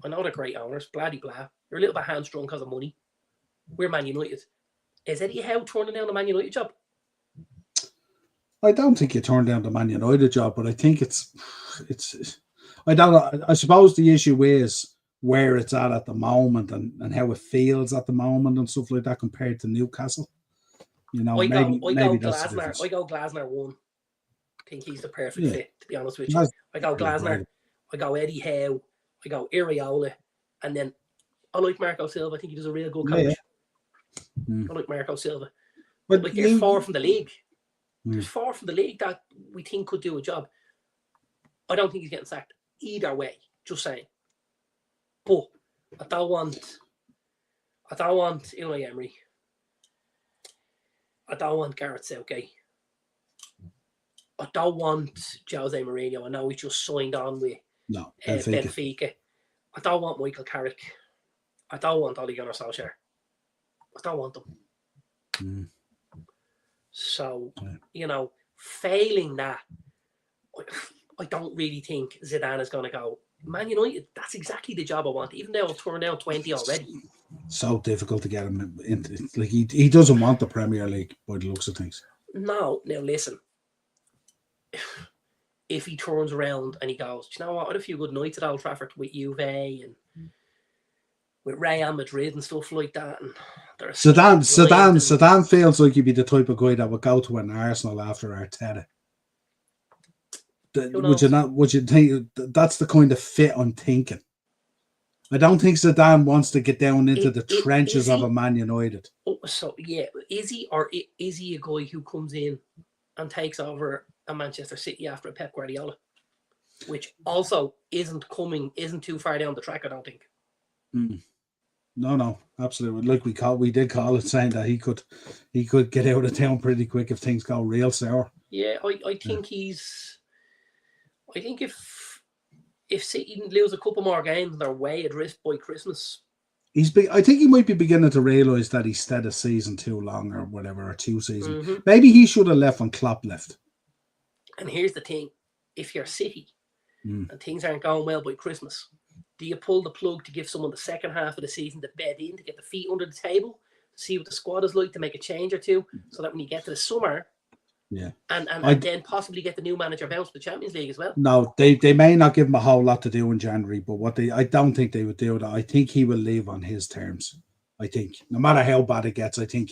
I know they're great owners, blah, blah, blah. You're a little bit hamstrung because of money. We're Man United. Is Eddie Howe turning down the Man United job? I don't think you turn down the Man United job, but I think it's I don't know. I suppose the issue is where it's at the moment and how it feels at the moment and stuff like that compared to Newcastle. You know, I go Glasner 1. I think he's the perfect fit, to be honest with you. I go Glasner. I go Eddie Howe. I go Iraola. And then I like Marco Silva. I think he does a real good coach. Yeah. I like Marco Silva. But like, there's 4 from the league. There's 4 from the league that we think could do a job. I don't think he's getting sacked either way. Just saying. But I don't want Unai Emery. I don't want Gareth Southgate. I don't want Jose Mourinho. I know he just signed on with Benfica. I don't want Michael Carrick. I don't want Ole Gunnar Solskjaer. I don't want them. So, failing that, I don't really think Zidane is going to go, Man United, that's exactly the job I want, even though I've turned down 20 already. So difficult to get him into. Like, he doesn't want the Premier League by the looks of things. No, now listen. If he turns around and he goes, do you know what? I had a few good nights at Old Trafford with Juve and with Real Madrid and stuff like that. And Zidane feels like he'd be the type of guy that would go to an Arsenal after Arteta. Would you think that's the kind of fit I'm thinking? I don't think Zidane wants to get down into the trenches of a Man United. So yeah, is he, or is he a guy who comes in and takes over a Manchester City after a Pep Guardiola, which also isn't too far down the track, I don't think. No, absolutely. Like we did call it, saying that he could get out of town pretty quick if things go real sour. Yeah, I think I think if City lose a couple more games, they're way at risk by Christmas. I think he might be beginning to realise that he stayed a season too long or whatever, or 2 seasons. Maybe he should have left when Klopp left. And here's the thing. If you're City and things aren't going well by Christmas, do you pull the plug to give someone the second half of the season to bed in, to get the feet under the table, to see what the squad is like, to make a change or two, so that when you get to the summer, and then possibly get the new manager bounce to the Champions League as well? No, they may not give him a whole lot to do in January, but I don't think they would do that. I think he will leave on his terms. I think no matter how bad it gets, I think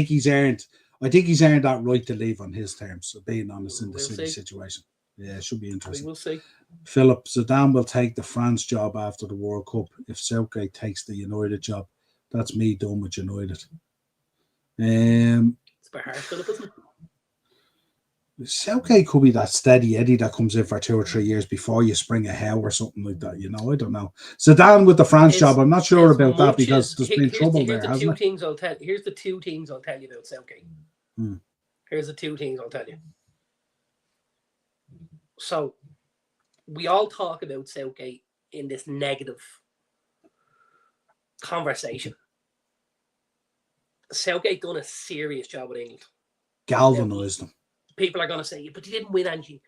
he's earned that right to leave on his terms. Being honest, in the City situation, it should be interesting. We'll see. Philip, Zidane will take the France job after the World Cup. If Southgate takes the United job, that's me done with United. It's a bit harsh, Philip, isn't it? Southgate could be that steady Eddie that comes in for 2 or 3 years before you spring a hell or something like that. I don't know. Zidane with the France job, I'm not sure about that, because there's been trouble there, hasn't there? Here's the 2 things I'll tell you about Southgate. Here's the 2 things I'll tell you. So, we all talk about Southgate in this negative conversation. Southgate done a serious job with England. Galvanised them. People are going to say, but he didn't win anything.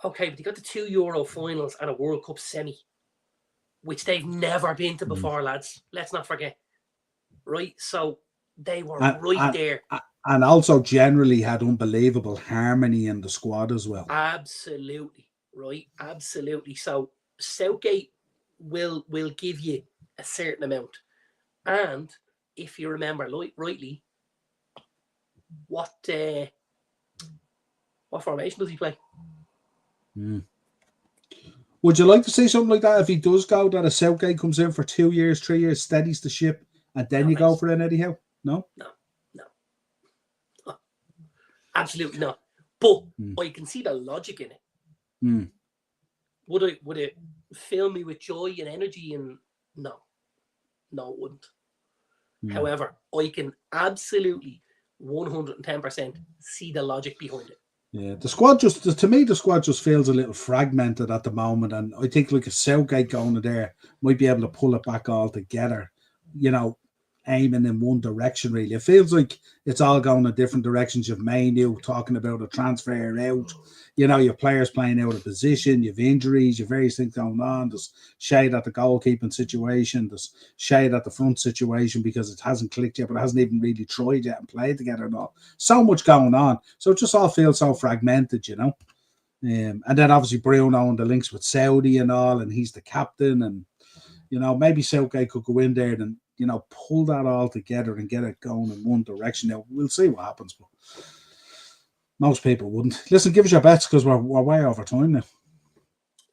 Okay, but he got the 2 Euro finals and a World Cup semi, which they've never been to before, lads. Let's not forget. Right? So they were there. And also generally had unbelievable harmony in the squad as well. Absolutely. Right? Absolutely. So Southgate will give you a certain amount. And if you remember rightly, what formation does he play? Would you like to say something like that if he does go, that a Southgate comes in for 2 years, 3 years, steadies the ship, and then you go for it anyhow? No? No. Absolutely not. But I can see the logic in it. Would it fill me with joy and energy? And no, it wouldn't. However, I can absolutely 110% see the logic behind it. Yeah, the squad just feels a little fragmented at the moment, and I think like a Southgate going there might be able to pull it back all together, aiming in one direction. Really, it feels like it's all going in different directions. You've Manu talking about a transfer out, your players playing out of position, you've injuries, you've various things going on. There's shade at the goalkeeping situation, there's shade at the front situation because it hasn't clicked yet, but it hasn't even really tried yet and played together and all. So much going on, so it just all feels so fragmented, and then obviously Bruno and the links with Saudi and all, and he's the captain, and maybe Southgate could go in there and pull that all together and get it going in one direction. Now, we'll see what happens, but most people wouldn't. Listen, give us your bets, because we're way over time now.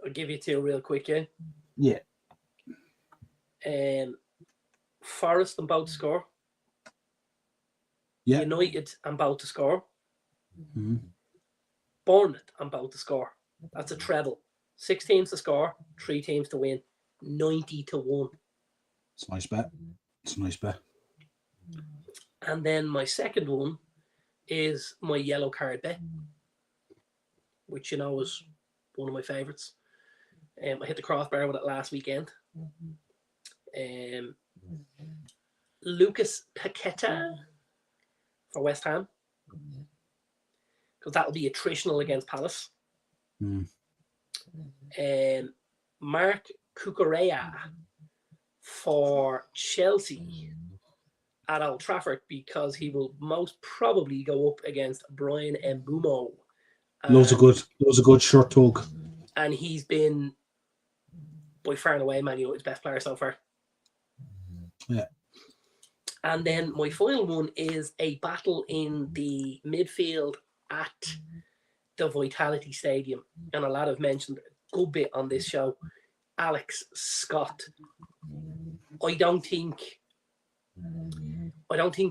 I'll give you 2 real quick, Yeah. Forest and both to score. Yeah. United and both to score. Bournemouth and both to score. That's a treble. 6 teams to score, 3 teams to win. 90-1. It's a nice bet. It's a nice bet. And then my second one is my yellow card bet, which you know is one of my favourites. I hit the crossbar with it last weekend. Lucas Paqueta for West Ham, because that'll be attritional against Palace. Mark Cucurella for Chelsea at Old Trafford, because he will most probably go up against Brian Mbeumo. Loads of good short talk. And he's been by far and away Man United's best player so far. Yeah. And then my final one is a battle in the midfield at the Vitality Stadium. And a lad have mentioned a good bit on this show, Alex Scott. I don't think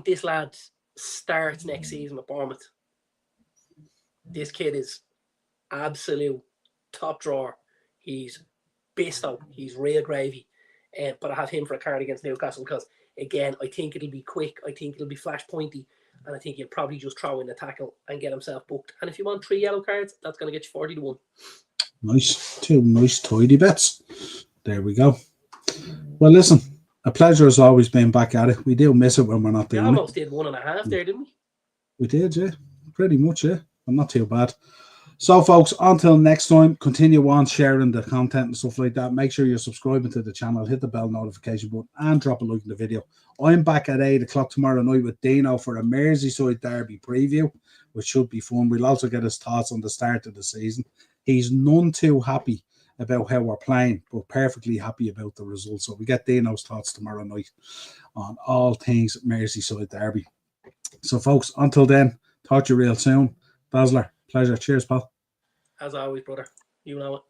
this lad starts next season at Bournemouth. This kid is absolute top drawer. He's bisto. He's real gravy. But I have him for a card against Newcastle because, again, I think it'll be quick. I think it'll be flash pointy. And I think he'll probably just throw in a tackle and get himself booked. And if you want 3 yellow cards, that's going to get you 40-1. Nice. 2 nice tidy bets. There we go. Well, listen, a pleasure as always being back at it. We do miss it when we're not doing it. We almost did 1.5 there, didn't we? We did, yeah. Pretty much, yeah. I'm not too bad. So, folks, until next time, continue on sharing the content and stuff like that. Make sure you're subscribing to the channel, hit the bell notification button, and drop a like in the video. I'm back at 8 o'clock tomorrow night with Dino for a Merseyside derby preview, which should be fun. We'll also get his thoughts on the start of the season. He's none too happy about how we're playing, but perfectly happy about the results. So we get Dino's thoughts tomorrow night on all things Merseyside derby. So, folks, until then, talk to you real soon. Basler, pleasure. Cheers, pal. As always, brother. You know it.